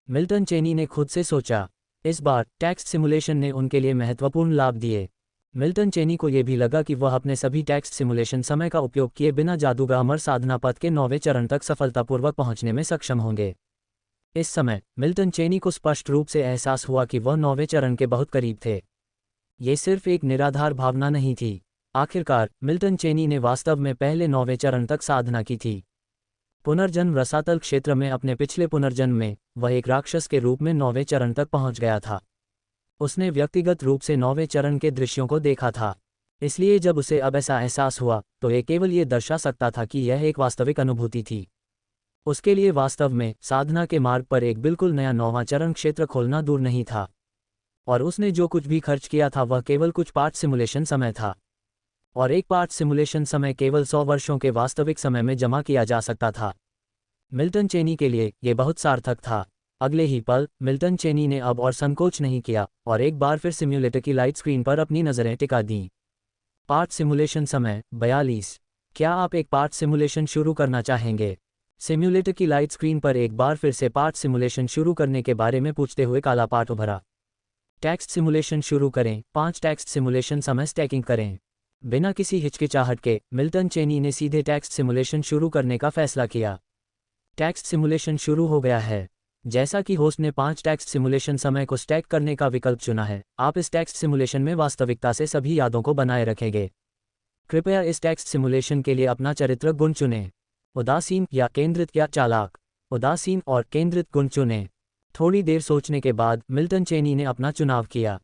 मिल्टन चेनी ने खुद से सोचा। इस बार टेक्स्ट सिमुलेशन ने उनके लिए महत्वपूर्ण लाभ दिए। मिल्टन चेनी को यह भी लगा कि वह अपने सभी टेक्स्ट सिमुलेशन समय का उपयोग किए बिना जादूगर अमर साधना पथ के 9वें चरण तक सफलतापूर्वक पहुंचने में सक्षम होंगे। इस समय मिल्टन चेनी को स्पष्ट रूप से एहसास हुआ कि वह 9वें चरण के बहुत करीब थे। ये सिर्फ एक निराधार भावना नहीं थी। आखिरकार मिल्टन चेनी ने वास्तव में पहले 9वें चरण तक साधना की थी। पुनर्जन्म रसातल क्षेत्र में अपने पिछले पुनर्जन्म में वह एक राक्षस के रूप में 9वें चरण तक पहुंच गया था। उसने व्यक्तिगत रूप से 9वें चरण के दृश्यों को देखा था, इसलिए जब उसे अब ऐसा एहसास हुआ तो ये केवल ये दर्शा सकता था कि यह एक वास्तविक अनुभूति थी। उसके लिए वास्तव में साधना के मार्ग पर एक बिल्कुल नया 9वां चरण क्षेत्र खोलना दूर नहीं था, और उसने जो कुछ भी खर्च किया था वह केवल कुछ पार्ट सिमुलेशन समय था, और एक पार्ट सिमुलेशन समय केवल 100 वर्षों के वास्तविक समय में जमा किया जा सकता था। मिल्टन चेनी के लिए यह बहुत सार्थक था। अगले ही पल मिल्टन चेनी ने अब और संकोच नहीं किया और एक बार फिर सिम्युलेटर की लाइट स्क्रीन पर अपनी नज़रें टिका दीं। पार्ट सिमुलेशन समय 42। क्या आप एक पार्ट सिमुलेशन शुरू करना चाहेंगे? सिम्युलेटर की लाइट स्क्रीन पर एक बार फिर से पार्ट सिमुलेशन शुरू करने के बारे में पूछते हुए काला पार्ट उभरा। टेक्स्ट सिमुलेशन शुरू करें। 5 टेक्स्ट सिमुलेशन समय स्टैकिंग करें। बिना किसी हिचकिचाहट के मिल्टन चेनी ने सीधे टेक्स्ट सिमुलेशन शुरू करने का फैसला किया। टेक्स्ट सिमुलेशन शुरू हो गया है। जैसा कि होस्ट ने 5 टेक्स्ट सिमुलेशन समय को स्टैक करने का विकल्प चुना है, आप इस टेक्स्ट सिमुलेशन में वास्तविकता से सभी यादों को बनाए रखेंगे। कृपया इस टेक्स्ट सिमुलेशन के लिए अपना चरित्र गुण चुनें। उदासीन या केंद्रित या चालाक। उदासीन और केंद्रित गुण चुनें। थोड़ी देर सोचने के बाद मिल्टन चेनी ने अपना चुनाव किया।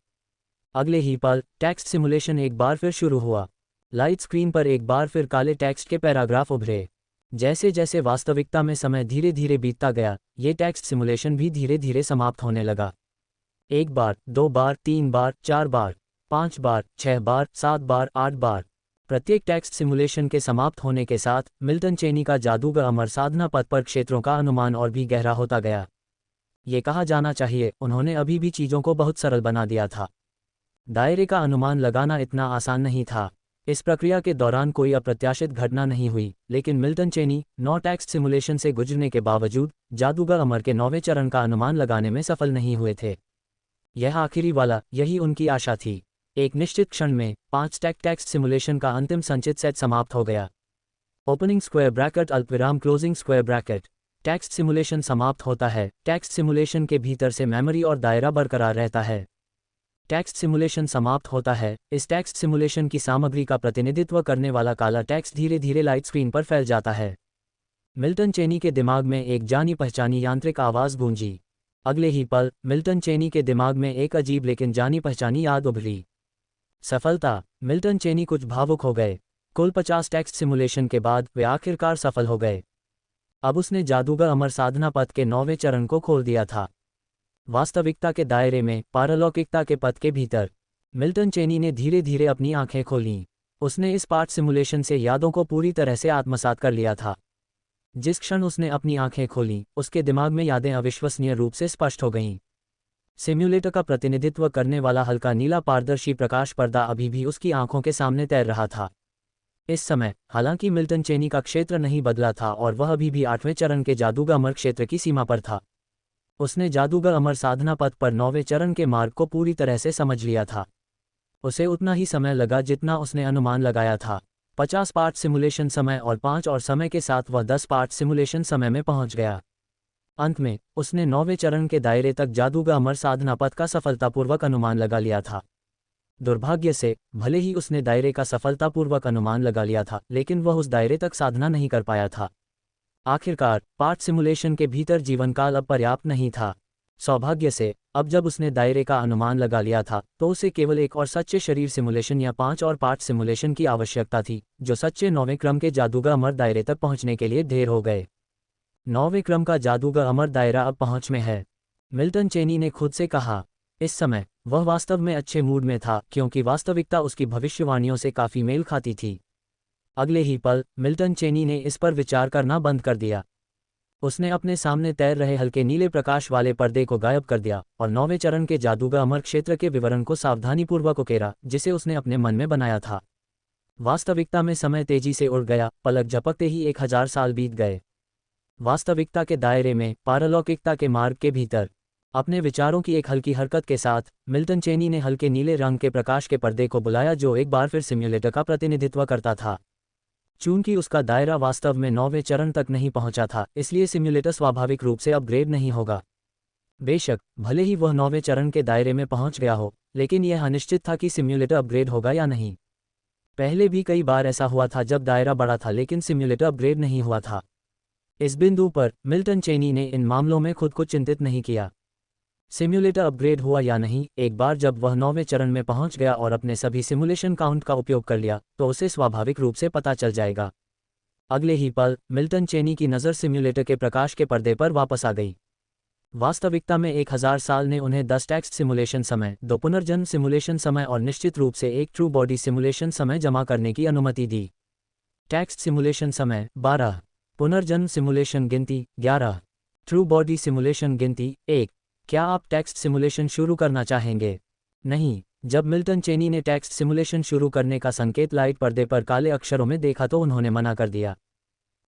अगले ही पल टेक्स्ट सिमुलेशन एक बार फिर शुरू हुआ। लाइट स्क्रीन पर एक बार फिर काले टेक्स्ट के पैराग्राफ उभरे। जैसे जैसे वास्तविकता में समय धीरे धीरे बीतता गया, ये टेक्स्ट सिमुलेशन भी धीरे धीरे समाप्त होने लगा। 1 बार, 2 बार, 3 बार, 4 बार, 5 बार, 6 बार, 7 बार, 8 बार। प्रत्येक टेक्स्ट सिमुलेशन के समाप्त होने के साथ मिल्टन चेनी का जादूगर अमर साधना पथ पर क्षेत्रों का अनुमान और भी गहरा होता गया। ये कहा जाना चाहिए, उन्होंने अभी भी चीज़ों को बहुत सरल बना दिया था। दायरे का अनुमान लगाना इतना आसान नहीं था। इस प्रक्रिया के दौरान कोई अप्रत्याशित घटना नहीं हुई, लेकिन मिल्टन चेनी 9 टेक्स्ट सिमुलेशन से गुजरने के बावजूद जादूगर अमर के 9वें चरण का अनुमान लगाने में सफल नहीं हुए थे। यह आखिरी वाला, यही उनकी आशा थी। एक निश्चित क्षण में 5 टेक्स्ट सिमुलेशन का अंतिम संचित सेट समाप्त हो गया। ओपनिंग स्क्वायर ब्रैकेट अल्पविराम closing square bracket. Text simulation समाप्त होता है। टेक्स्ट सिमुलेशन के भीतर से मेमोरी और दायरा बरकरार रहता है। टेक्स्ट सिमुलेशन समाप्त होता है। इस टेक्स्ट सिमुलेशन की सामग्री का प्रतिनिधित्व करने वाला काला टेक्स्ट धीरे धीरे लाइट स्क्रीन पर फैल जाता है। मिल्टन चेनी के दिमाग में एक जानी पहचानी यांत्रिक आवाज़ गूंजी। अगले ही पल मिल्टन चेनी के दिमाग में एक अजीब लेकिन जानी पहचानी याद उभरी। सफलता। मिल्टन चेनी कुछ भावुक हो गए। कुल 50 टेक्स्ट सिमुलेशन के बाद वे आखिरकार सफल हो गए। अब उसने जादूगर अमर साधना पथ के 9वें चरण को खोल दिया था। वास्तविकता के दायरे में, पारलौकिकता के पथ के भीतर, मिल्टन चेनी ने धीरे धीरे अपनी आंखें खोलीं। उसने इस पार्ट सिमुलेशन से यादों को पूरी तरह से आत्मसात कर लिया था। जिस क्षण उसने अपनी आंखें खोलीं, उसके दिमाग में यादें अविश्वसनीय रूप से स्पष्ट हो गईं। सिम्युलेटर का प्रतिनिधित्व करने वाला हल्का नीला पारदर्शी प्रकाश पर्दा अभी भी उसकी आंखों के सामने तैर रहा था। इस समय हालांकि मिल्टन चेनी का क्षेत्र नहीं बदला था और वह अभी भी 8वें चरण के जादूगर अमर क्षेत्र की सीमा पर था। उसने जादूगर अमर साधना पथ पर 9वें चरण के मार्ग को पूरी तरह से समझ लिया था। उसे उतना ही समय लगा जितना उसने अनुमान लगाया था। 50 पार्ट सिमुलेशन समय और 5 और समय के साथ वह 10 पार्ट सिमुलेशन समय में पहुंच गया। अंत में उसने 9वें चरण के दायरे तक जादूगर अमर साधना पथ का सफलतापूर्वक अनुमान लगा लिया था। दुर्भाग्य से भले ही उसने दायरे का सफलतापूर्वक अनुमान लगा लिया था, लेकिन वह उस दायरे तक साधना नहीं कर पाया था। आखिरकार पार्ट सिमुलेशन के भीतर जीवनकाल अब पर्याप्त नहीं था। सौभाग्य से अब जब उसने दायरे का अनुमान लगा लिया था तो उसे केवल एक और सच्चे शरीर सिमुलेशन या 5 और पार्ट सिमुलेशन की आवश्यकता थी, जो सच्चे 9वें क्रम के जादूगर अमर दायरे तक पहुंचने के लिए ढेर हो गए। नौवें क्रम का जादूगर अमर दायरा अब पहुंच में है, मिल्टन चेनी ने खुद से कहा। इस समय वह वास्तव में अच्छे मूड में था क्योंकि वास्तविकता उसकी भविष्यवाणियों से काफी मेल खाती थी। अगले ही पल मिल्टन चेनी ने इस पर विचार करना बंद कर दिया। उसने अपने सामने तैर रहे हल्के नीले प्रकाश वाले पर्दे को गायब कर दिया और नौवें चरण के जादूगर अमर क्षेत्र के विवरण को सावधानीपूर्वक उकेरा जिसे उसने अपने मन में बनाया था। वास्तविकता में समय तेजी से उड़ गया, पलक झपकते ही 1000 साल बीत गए। वास्तविकता के दायरे में, पारलौकिकता के मार्ग के भीतर, अपने विचारों की एक हल्की हरकत के साथ मिल्टन चेनी ने हल्के नीले रंग के प्रकाश के पर्दे को बुलाया जो एक बार फिर सिम्युलेटर का प्रतिनिधित्व करता था। चूंकि उसका दायरा वास्तव में 9वें चरण तक नहीं पहुंचा था, इसलिए सिम्युलेटर स्वाभाविक रूप से अपग्रेड नहीं होगा। बेशक भले ही वह 9वें चरण के दायरे में पहुंच गया हो, लेकिन यह अनिश्चित था कि सिम्युलेटर अपग्रेड होगा या नहीं। पहले भी कई बार ऐसा हुआ था जब दायरा बड़ा था लेकिन सिम्युलेटर अपग्रेड नहीं हुआ था। इस बिंदु पर मिल्टन चेनी ने इन मामलों में खुद को चिंतित नहीं किया। सिम्युलेटर अपग्रेड हुआ या नहीं, एक बार जब वह 9वें चरण में पहुंच गया और अपने सभी सिमुलेशन काउंट का उपयोग कर लिया तो उसे स्वाभाविक रूप से पता चल जाएगा। अगले ही पल मिल्टन चेनी की नज़र सिम्युलेटर के प्रकाश के पर्दे पर वापस आ गई। वास्तविकता में 1000 साल ने उन्हें 10 टेक्स्ट सिमुलेशन समय, 2 पुनर्जन्म सिमुलेशन समय और निश्चित रूप से एक ट्रू बॉडी सिमुलेशन समय जमा करने की अनुमति दी। टेक्स्ट सिमुलेशन समय 12, पुनर्जन्म सिमुलेशन गिनती 11, ट्रू बॉडी सिमुलेशन गिनती 1। क्या आप टेक्स्ट सिमुलेशन शुरू करना चाहेंगे? नहीं। जब मिल्टन चेनी ने टेक्स्ट सिमुलेशन शुरू करने का संकेत लाइट पर्दे पर काले अक्षरों में देखा तो उन्होंने मना कर दिया।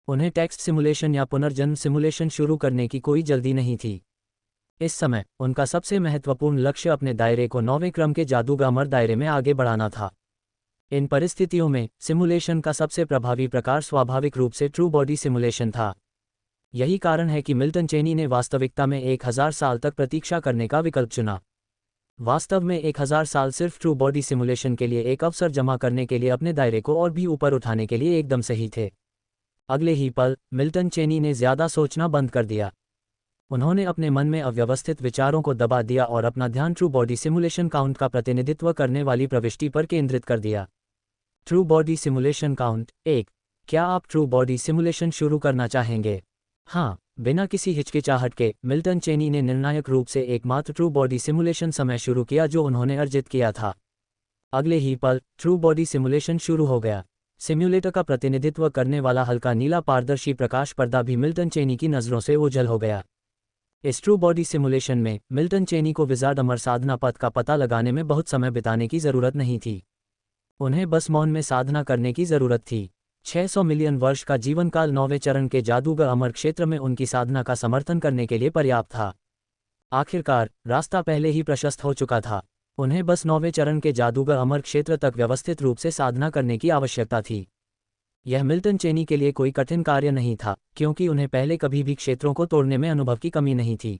उन्हें टेक्स्ट सिमुलेशन या पुनर्जन्म सिमुलेशन शुरू करने की कोई जल्दी नहीं थी। इस समय उनका सबसे महत्वपूर्ण लक्ष्य अपने दायरे को 9वें क्रम के जादूगर अमर दायरे में आगे बढ़ाना था। इन परिस्थितियों में सिमुलेशन का सबसे प्रभावी प्रकार स्वाभाविक रूप से ट्रू बॉडी सिमुलेशन था। यही कारण है कि मिल्टन चेनी ने वास्तविकता में 1000 साल तक प्रतीक्षा करने का विकल्प चुना। वास्तव में 1000 साल सिर्फ ट्रू बॉडी सिमुलेशन के लिए एक अवसर जमा करने के लिए अपने दायरे को और भी ऊपर उठाने के लिए एकदम सही थे। अगले ही पल मिल्टन चेनी ने ज़्यादा सोचना बंद कर दिया। उन्होंने अपने मन में अव्यवस्थित विचारों को दबा दिया और अपना ध्यान ट्रू बॉडी सिमुलेशन काउंट का प्रतिनिधित्व करने वाली प्रविष्टि पर केंद्रित कर दिया। True body simulation count 1। क्या आप ट्रू बॉडी सिमुलेशन शुरू करना चाहेंगे? हाँ। बिना किसी हिचकिचाहट के मिल्टन चेनी ने निर्णायक रूप से एकमात्र ट्रू बॉडी सिमुलेशन समय शुरू किया जो उन्होंने अर्जित किया था। अगले ही पल ट्रू बॉडी सिमुलेशन शुरू हो गया। सिम्युलेटर का प्रतिनिधित्व करने वाला हल्का नीला पारदर्शी प्रकाश पर्दा भी मिल्टन चेनी की नज़रों से ओझल हो गया। इस ट्रू बॉडी सिमुलेशन में मिल्टन चेनी को विजार्ड अमर साधना पथ का पता लगाने में बहुत समय बिताने की ज़रूरत नहीं थी। उन्हें बस मौन में साधना करने की ज़रूरत थी। 600 मिलियन वर्ष का जीवनकाल 9वें चरण के जादूगर अमर क्षेत्र में उनकी साधना का समर्थन करने के लिए पर्याप्त था। आखिरकार रास्ता पहले ही प्रशस्त हो चुका था। उन्हें बस 9वें चरण के जादूगर अमर क्षेत्र तक व्यवस्थित रूप से साधना करने की आवश्यकता थी। यह मिल्टन चेनी के लिए कोई कठिन कार्य नहीं था क्योंकि उन्हें पहले कभी भी क्षेत्रों को तोड़ने में अनुभव की कमी नहीं थी।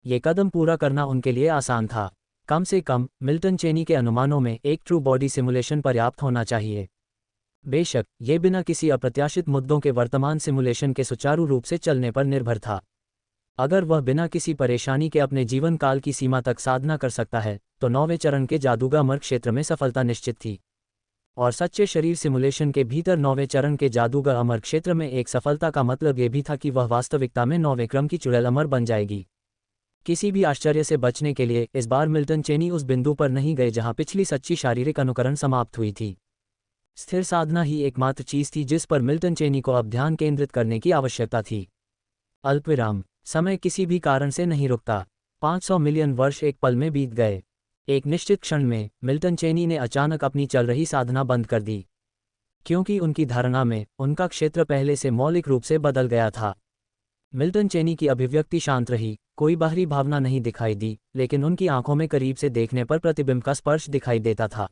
ये कदम पूरा करना उनके लिए आसान था। कम से कम मिल्टन चेनी के अनुमानों में एक ट्रू बॉडी सिमुलेशन पर्याप्त होना चाहिए। बेशक ये बिना किसी अप्रत्याशित मुद्दों के वर्तमान सिमुलेशन के सुचारू रूप से चलने पर निर्भर था। अगर वह बिना किसी परेशानी के अपने जीवन काल की सीमा तक साधना कर सकता है तो 9वें चरण के जादूगर अमर क्षेत्र में सफलता निश्चित थी। और सच्चे शरीर सिमुलेशन के भीतर 9वें चरण के जादूगर अमर क्षेत्र में एक सफलता का मतलब ये भी था कि वह वास्तविकता में 9वें क्रम की चुड़ैल अमर बन जाएगी। किसी भी आश्चर्य से बचने के लिए इस बार मिल्टन चेनी उस बिंदु पर नहीं गए जहां पिछली सच्ची शारीरिक अनुकरण समाप्त हुई थी। स्थिर साधना ही एकमात्र चीज थी जिस पर मिल्टन चेनी को अब ध्यान केंद्रित करने की आवश्यकता थी। अल्पविराम। समय किसी भी कारण से नहीं रुकता। 500 मिलियन वर्ष एक पल में बीत गए। एक निश्चित क्षण में मिल्टन चेनी ने अचानक अपनी चल रही साधना बंद कर दी क्योंकि उनकी धारणा में उनका क्षेत्र पहले से मौलिक रूप से बदल गया था। मिल्टन चेनी की अभिव्यक्ति शांत रही, कोई बाहरी भावना नहीं दिखाई दी, लेकिन उनकी आंखों में करीब से देखने पर प्रतिबिंब का स्पर्श दिखाई देता था।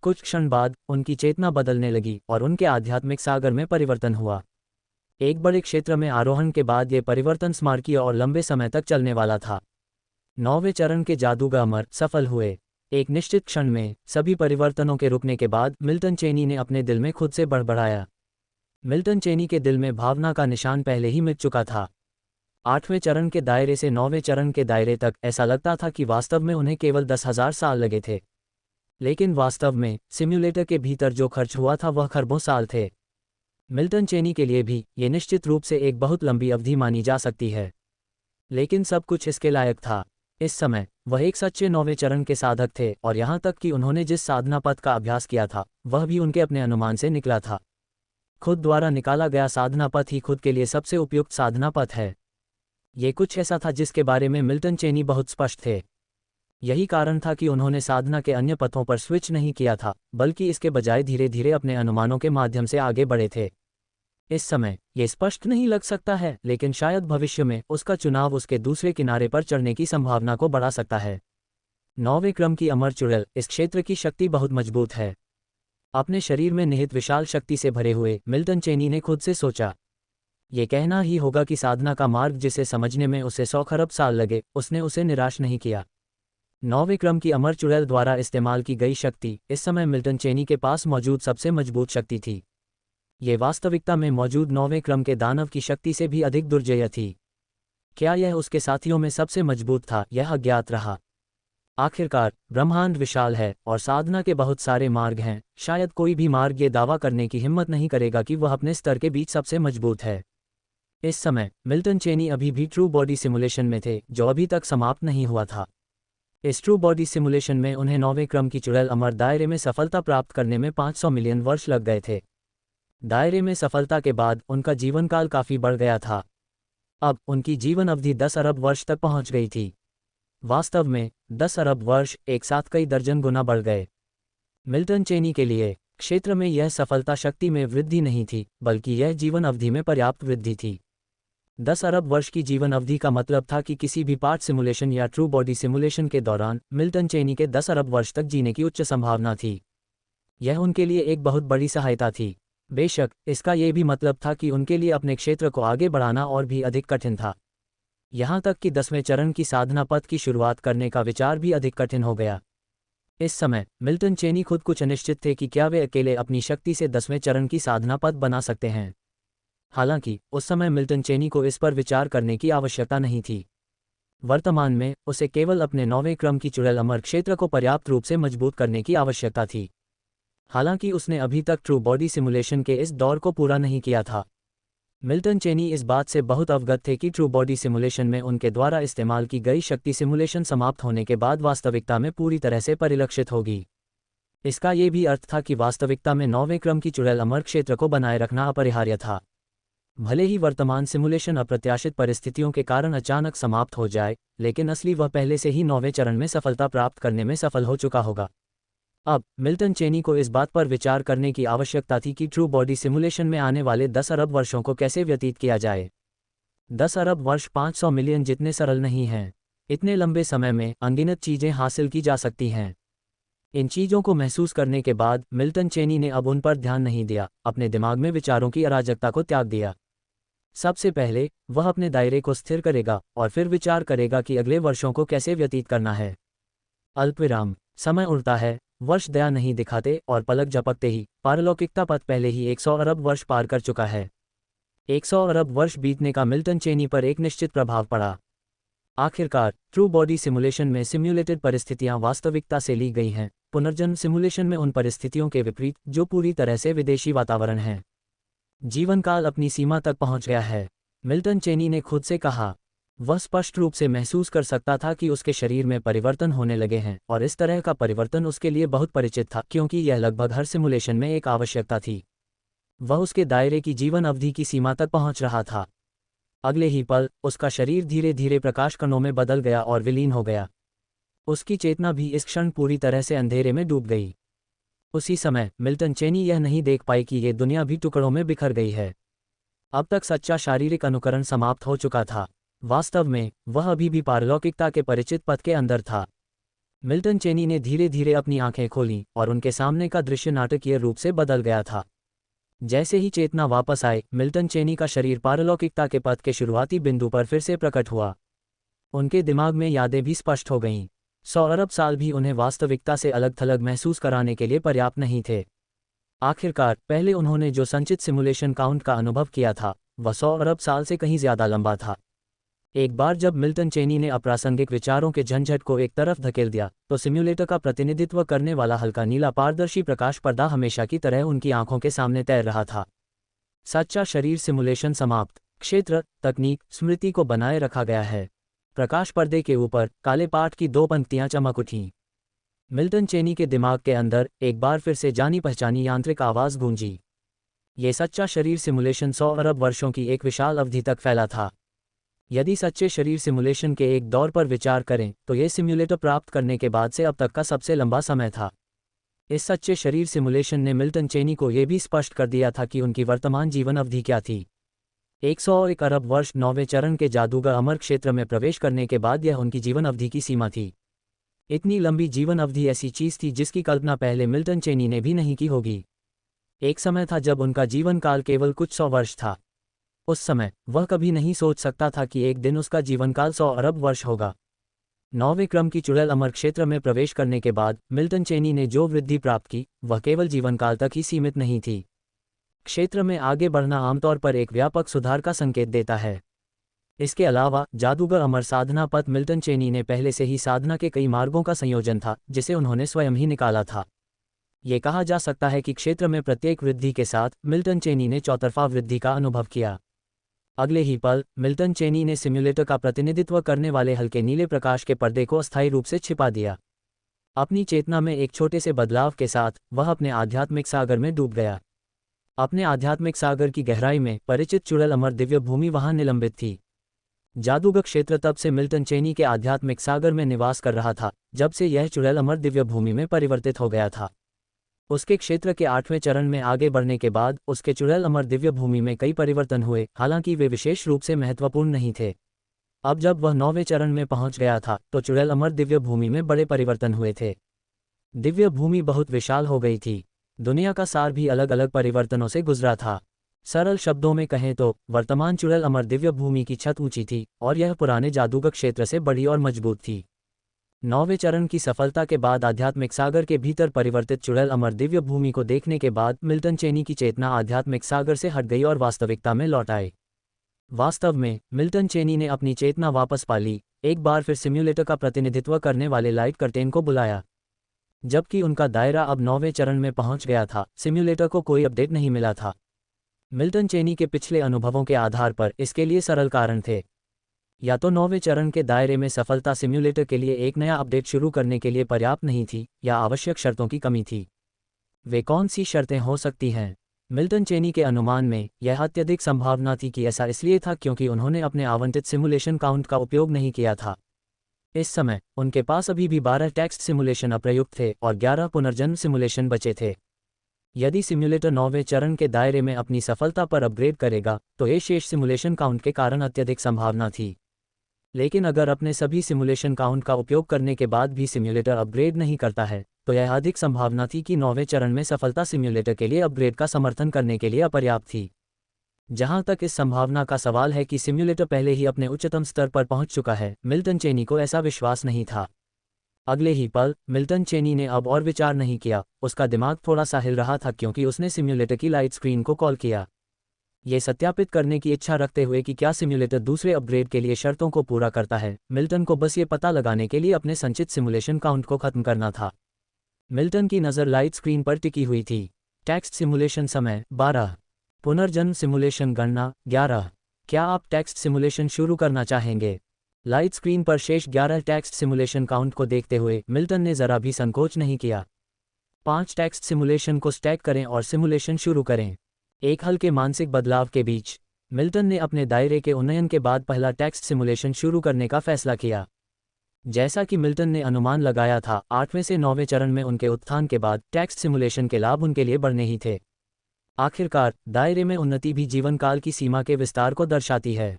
कुछ क्षण बाद उनकी चेतना बदलने लगी और उनके आध्यात्मिक सागर में परिवर्तन हुआ। एक बड़े क्षेत्र में आरोहण के बाद ये परिवर्तन स्मारकीय और लंबे समय तक चलने वाला था। 9वें चरण के जादूगर अमर सफल हुए। एक निश्चित क्षण में सभी परिवर्तनों के रुकने के बाद मिल्टन चेनी ने अपने दिल में खुद से बड़बड़ाया। मिल्टन चेनी के दिल में भावना का निशान पहले ही मिट चुका था। 8वें चरण के दायरे से 9वें चरण के दायरे तक ऐसा लगता था कि वास्तव में उन्हें केवल 10,000 साल लगे थे, लेकिन वास्तव में सिम्युलेटर के भीतर जो खर्च हुआ था वह खरबों साल थे। मिल्टन चेनी के लिए भी ये निश्चित रूप से एक बहुत लंबी अवधि मानी जा सकती है, लेकिन सब कुछ इसके लायक था। इस समय वह एक सच्चे 9वें चरण के साधक थे और यहाँ तक कि उन्होंने जिस साधना पथ का अभ्यास किया था वह भी उनके अपने अनुमान से निकला था। खुद द्वारा निकाला गया साधना पथ ही खुद के लिए सबसे उपयुक्त साधना पथ है। ये कुछ ऐसा था जिसके बारे में मिल्टन चेनी बहुत स्पष्ट थे। यही कारण था कि उन्होंने साधना के अन्य पथों पर स्विच नहीं किया था, बल्कि इसके बजाय धीरे धीरे अपने अनुमानों के माध्यम से आगे बढ़े थे। इस समय ये स्पष्ट नहीं लग सकता है, लेकिन शायद भविष्य में उसका चुनाव उसके दूसरे किनारे पर चढ़ने की संभावना को बढ़ा सकता है। 9वें क्रम की अमर चुड़ैल। इस क्षेत्र की शक्ति बहुत मजबूत है। अपने शरीर में निहित विशाल शक्ति से भरे हुए मिल्टन चेनी ने खुद से सोचा, ये कहना ही होगा कि साधना का मार्ग जिसे समझने में उसे 100 खरब साल लगे, उसने उसे निराश नहीं किया। 9वें क्रम की अमर चुड़ैल द्वारा इस्तेमाल की गई शक्ति इस समय मिल्टन चेनी के पास मौजूद सबसे मजबूत शक्ति थी। ये वास्तविकता में मौजूद 9वें क्रम के दानव की शक्ति से भी अधिक दुर्जेय थी। क्या यह उसके साथियों में सबसे मजबूत था? यह अज्ञात रहा। आखिरकार ब्रह्मांड विशाल है और साधना के बहुत सारे मार्ग हैं। शायद कोई भी मार्ग ये दावा करने की हिम्मत नहीं करेगा कि वह अपने स्तर के बीच सबसे मजबूत है। इस समय मिल्टन चेनी अभी भी ट्रू बॉडी सिमुलेशन में थे, जो अभी तक समाप्त नहीं हुआ था। इस ट्रू बॉडी सिमुलेशन में उन्हें 9वें क्रम की चुड़ैल अमर दायरे में सफलता प्राप्त करने में 500 मिलियन वर्ष लग गए थे। दायरे में सफलता के बाद उनका जीवनकाल काफी बढ़ गया था। अब उनकी जीवन अवधि 10 अरब वर्ष तक पहुंच गई थी। वास्तव में 10 अरब वर्ष एक साथ कई दर्जन गुना बढ़ गए। मिल्टन चेनी के लिए क्षेत्र में यह सफलता शक्ति में वृद्धि नहीं थी, बल्कि यह जीवन अवधि में पर्याप्त वृद्धि थी। 10 अरब वर्ष की जीवन अवधि का मतलब था कि किसी भी पार्ट सिमुलेशन या ट्रू बॉडी सिमुलेशन के दौरान मिल्टन चेनी के 10 अरब वर्ष तक जीने की उच्च संभावना थी। यह उनके लिए एक बहुत बड़ी सहायता थी। बेशक इसका ये भी मतलब था कि उनके लिए अपने क्षेत्र को आगे बढ़ाना और भी अधिक कठिन था। यहाँ तक कि 10वें चरण की साधना पथ की शुरुआत करने का विचार भी अधिक कठिन हो गया। इस समय मिल्टन चेनी खुद कुछ अनिश्चित थे कि क्या वे अकेले अपनी शक्ति से 10वें चरण की साधना पथ बना सकते हैं। हालांकि उस समय मिल्टन चेनी को इस पर विचार करने की आवश्यकता नहीं थी। वर्तमान में उसे केवल अपने 9वें क्रम की चुड़ैल अमर क्षेत्र को पर्याप्त रूप से मजबूत करने की आवश्यकता थी। हालांकि उसने अभी तक ट्रू बॉडी सिमुलेशन के इस दौर को पूरा नहीं किया था। मिल्टन चेनी इस बात से बहुत अवगत थे कि ट्रू बॉडी सिमुलेशन में उनके द्वारा इस्तेमाल की गई शक्ति सिमुलेशन समाप्त होने के बाद वास्तविकता में पूरी तरह से परिलक्षित होगी। इसका ये भी अर्थ था कि वास्तविकता में 9वें क्रम की चुड़ैल अमर क्षेत्र को बनाए रखना अपरिहार्य था। भले ही वर्तमान सिमुलेशन अप्रत्याशित परिस्थितियों के कारण अचानक समाप्त हो जाए, लेकिन असली वह पहले से ही 9वें चरण में सफलता प्राप्त करने में सफल हो चुका होगा। अब मिल्टन चेनी को इस बात पर विचार करने की आवश्यकता थी कि ट्रू बॉडी सिमुलेशन में आने वाले 10 अरब वर्षों को कैसे व्यतीत किया जाए। 10 अरब वर्ष 500 मिलियन जितने सरल नहीं हैं। इतने लंबे समय में अनगिनत चीजें हासिल की जा सकती हैं। इन चीजों को महसूस करने के बाद मिल्टन चेनी ने अब उन पर ध्यान नहीं दिया, अपने दिमाग में विचारों की अराजकता को त्याग दिया। सबसे पहले वह अपने दायरे को स्थिर करेगा और फिर विचार करेगा कि अगले वर्षों को कैसे व्यतीत करना है। अल्पविराम। समय उड़ता है, वर्ष दया नहीं दिखाते और पलक झपकते ही पारलौकिकता पथ पहले ही 100 अरब वर्ष पार कर चुका है। 100 अरब वर्ष बीतने का मिल्टन चेनी पर एक निश्चित प्रभाव पड़ा। आखिरकार ट्रू बॉडी सिमुलेशन में सिम्युलेटेड परिस्थितियां वास्तविकता से ली गई हैं, पुनर्जन्म सिमुलेशन में उन परिस्थितियों के विपरीत जो पूरी तरह से विदेशी वातावरण है। जीवनकाल अपनी सीमा तक पहुंच गया है, मिल्टन चेनी ने खुद से कहा। वह स्पष्ट रूप से महसूस कर सकता था कि उसके शरीर में परिवर्तन होने लगे हैं और इस तरह का परिवर्तन उसके लिए बहुत परिचित था, क्योंकि यह लगभग हर सिमुलेशन में एक आवश्यकता थी। वह उसके दायरे की जीवन अवधि की सीमा तक पहुंच रहा था। अगले ही पल उसका शरीर धीरे धीरे प्रकाश कणों में बदल गया और विलीन हो गया। उसकी चेतना भी इस क्षण पूरी तरह से अंधेरे में डूब गई। उसी समय मिल्टन चेनी यह नहीं देख पाई कि ये दुनिया भी टुकड़ों में बिखर गई है। अब तक सच्चा शारीरिक अनुकरण समाप्त हो चुका था। वास्तव में वह अभी भी पारलौकिकता के परिचित पथ के अंदर था। मिल्टन चेनी ने धीरे धीरे अपनी आंखें खोलीं और उनके सामने का दृश्य नाटकीय रूप से बदल गया था। जैसे ही चेतना वापस आए, मिल्टन चेनी का शरीर पारलौकिकता के पथ के शुरुआती बिंदु पर फिर से प्रकट हुआ। उनके दिमाग में यादें भी स्पष्ट हो गईं। 100 अरब साल भी उन्हें वास्तविकता से अलग थलग महसूस कराने के लिए पर्याप्त नहीं थे। आखिरकार पहले उन्होंने जो संचित सिमुलेशन काउंट का अनुभव किया था वह 100 अरब साल से कहीं ज्यादा लंबा था। एक बार जब मिल्टन चेनी ने अप्रासंगिक विचारों के झंझट को एक तरफ धकेल दिया, तो सिम्युलेटर का प्रतिनिधित्व करने वाला हल्का नीला पारदर्शी प्रकाश पर्दा हमेशा की तरह उनकी आंखों के सामने तैर रहा था। सच्चा शरीर सिमुलेशन समाप्त। क्षेत्र, तकनीक, स्मृति को बनाए रखा गया है। प्रकाश पर्दे के ऊपर काले पाठ की 2 पंक्तियां चमक उठीं। मिल्टन चेनी के दिमाग के अंदर एक बार फिर से जानी पहचानी यांत्रिक आवाज गूंजी। ये सच्चा शरीर सिमुलेशन 100 अरब वर्षों की एक विशाल अवधि तक फैला था। यदि सच्चे शरीर सिमुलेशन के एक दौर पर विचार करें तो यह सिम्युलेटर प्राप्त करने के बाद से अब तक का सबसे लंबा समय था। इस सच्चे शरीर सिमुलेशन ने मिल्टन चेनी को यह भी स्पष्ट कर दिया था कि उनकी वर्तमान जीवन अवधि क्या थी। 101 अरब वर्ष 9वें चरण के जादूगर अमर क्षेत्र में प्रवेश करने के बाद यह उनकी जीवन अवधि की सीमा थी। इतनी लंबी जीवन अवधि ऐसी चीज थी जिसकी कल्पना पहले मिल्टन चेनी ने भी नहीं की होगी। एक समय था जब उनका जीवन काल केवल कुछ 100 वर्ष था। उस समय वह कभी नहीं सोच सकता था कि एक दिन उसका जीवनकाल 100 अरब वर्ष होगा। 9वें क्रम की चुड़ैल अमर क्षेत्र में प्रवेश करने के बाद मिल्टन चेनी ने जो वृद्धि प्राप्त की वह केवल जीवनकाल तक ही सीमित नहीं थी। क्षेत्र में आगे बढ़ना आमतौर पर एक व्यापक सुधार का संकेत देता है। इसके अलावा जादूगर अमर साधना पथ मिल्टन चेनी ने पहले से ही साधना के कई मार्गों का संयोजन था जिसे उन्होंने स्वयं ही निकाला था। ये कहा जा सकता है कि क्षेत्र में प्रत्येक वृद्धि के साथ मिल्टन चेनी ने चौतरफा वृद्धि का अनुभव किया। अगले ही पल मिल्टन चेनी ने सिम्युलेटर का प्रतिनिधित्व करने वाले हल्के नीले प्रकाश के पर्दे को अस्थायी रूप से छिपा दिया। अपनी चेतना में एक छोटे से बदलाव के साथ वह अपने आध्यात्मिक सागर में डूब गया। अपने आध्यात्मिक सागर की गहराई में परिचित चुड़ैल अमर दिव्य भूमि वहां निलंबित थी। जादूगर क्षेत्र तब से मिल्टन चेनी के आध्यात्मिक सागर में निवास कर रहा था जब से यह चुड़ैल अमर दिव्य भूमि में परिवर्तित हो गया था। उसके क्षेत्र के 8वें चरण में आगे बढ़ने के बाद उसके चुड़ैल अमर दिव्य भूमि में कई परिवर्तन हुए, हालांकि वे विशेष रूप से महत्वपूर्ण नहीं थे। अब जब वह 9वें चरण में पहुंच गया था तो चुड़ैल अमर दिव्य भूमि में बड़े परिवर्तन हुए थे। दिव्य भूमि बहुत विशाल हो गई थी। दुनिया का सार भी अलग अलग परिवर्तनों से गुजरा था। सरल शब्दों में कहें तो वर्तमान चुड़ैल अमर दिव्य भूमि की छत ऊंची थी और यह पुराने जादूगर क्षेत्र से बड़ी और मजबूत थी। 9वें चरण की सफलता के बाद आध्यात्मिक सागर के भीतर परिवर्तित चुड़ैल अमर दिव्य भूमि को देखने के बाद मिल्टन चेनी की चेतना आध्यात्मिक सागर से हट गई और वास्तविकता में लौट आई। वास्तव में मिल्टन चेनी ने अपनी चेतना वापस पा ली। एक बार फिर सिम्युलेटर का प्रतिनिधित्व करने वाले लाइट कर्टेन को बुलाया। जबकि उनका दायरा अब 9वें चरण में पहुंच गया था, सिम्युलेटर को कोई अपडेट नहीं मिला था। मिल्टन चेनी के पिछले अनुभवों के आधार पर इसके लिए सरल कारण थे। या तो 9वें चरण के दायरे में सफलता सिम्युलेटर के लिए एक नया अपडेट शुरू करने के लिए पर्याप्त नहीं थी, या आवश्यक शर्तों की कमी थी। वे कौन सी शर्तें हो सकती हैं? मिल्टन चेनी के अनुमान में यह अत्यधिक संभावना थी कि ऐसा इसलिए था क्योंकि उन्होंने अपने आवंटित सिमुलेशन काउंट का उपयोग नहीं किया था। इस समय उनके पास अभी भी 12 टेक्स्ट सिमुलेशन अप्रयुक्त थे और 11 पुनर्जन्म सिमुलेशन बचे थे। यदि सिम्युलेटर 9वें चरण के दायरे में अपनी सफलता पर अपग्रेड करेगा तो ये शेष सिमुलेशन काउंट के कारण अत्यधिक संभावना थी। लेकिन अगर अपने सभी सिमुलेशन काउंट का उपयोग करने के बाद भी सिम्युलेटर अपग्रेड नहीं करता है तो यह अधिक संभावना थी कि 9वें चरण में सफलता सिम्युलेटर के लिए अपग्रेड का समर्थन करने के लिए अपर्याप्त थी। जहां तक इस संभावना का सवाल है कि सिम्युलेटर पहले ही अपने उच्चतम स्तर पर पहुंच चुका है, मिल्टन चेनी को ऐसा विश्वास नहीं था। अगले ही पल मिल्टन चेनी ने अब और विचार नहीं किया। उसका दिमाग थोड़ा सा हिल रहा था क्योंकि उसने सिम्युलेटर की लाइट स्क्रीन को कॉल किया, ये सत्यापित करने की इच्छा रखते हुए कि क्या सिम्युलेटर दूसरे अपग्रेड के लिए शर्तों को पूरा करता है। मिल्टन को बस ये पता लगाने के लिए अपने संचित सिमुलेशन काउंट को खत्म करना था। मिल्टन की नज़र लाइट स्क्रीन पर टिकी हुई थी। टेक्स्ट सिमुलेशन समय 12, पुनर्जन्म सिमुलेशन गणना 11। क्या आप टेक्स्ट सिमुलेशन शुरू करना चाहेंगे? लाइट स्क्रीन पर शेष 11 टेक्स्ट सिमुलेशन काउंट को देखते हुए मिल्टन ने जरा भी संकोच नहीं किया। 5 टेक्स्ट सिमुलेशन को स्टैक करें और सिमुलेशन शुरू करें। एक हल्के मानसिक बदलाव के बीच मिल्टन ने अपने दायरे के उन्नयन के बाद पहला टेक्स्ट सिमुलेशन शुरू करने का फैसला किया। जैसा कि मिल्टन ने अनुमान लगाया था, 8वें से 9वें चरण में उनके उत्थान के बाद टेक्स्ट सिमुलेशन के लाभ उनके लिए बढ़ने ही थे। आखिरकार दायरे में उन्नति भी जीवनकाल की सीमा के विस्तार को दर्शाती है।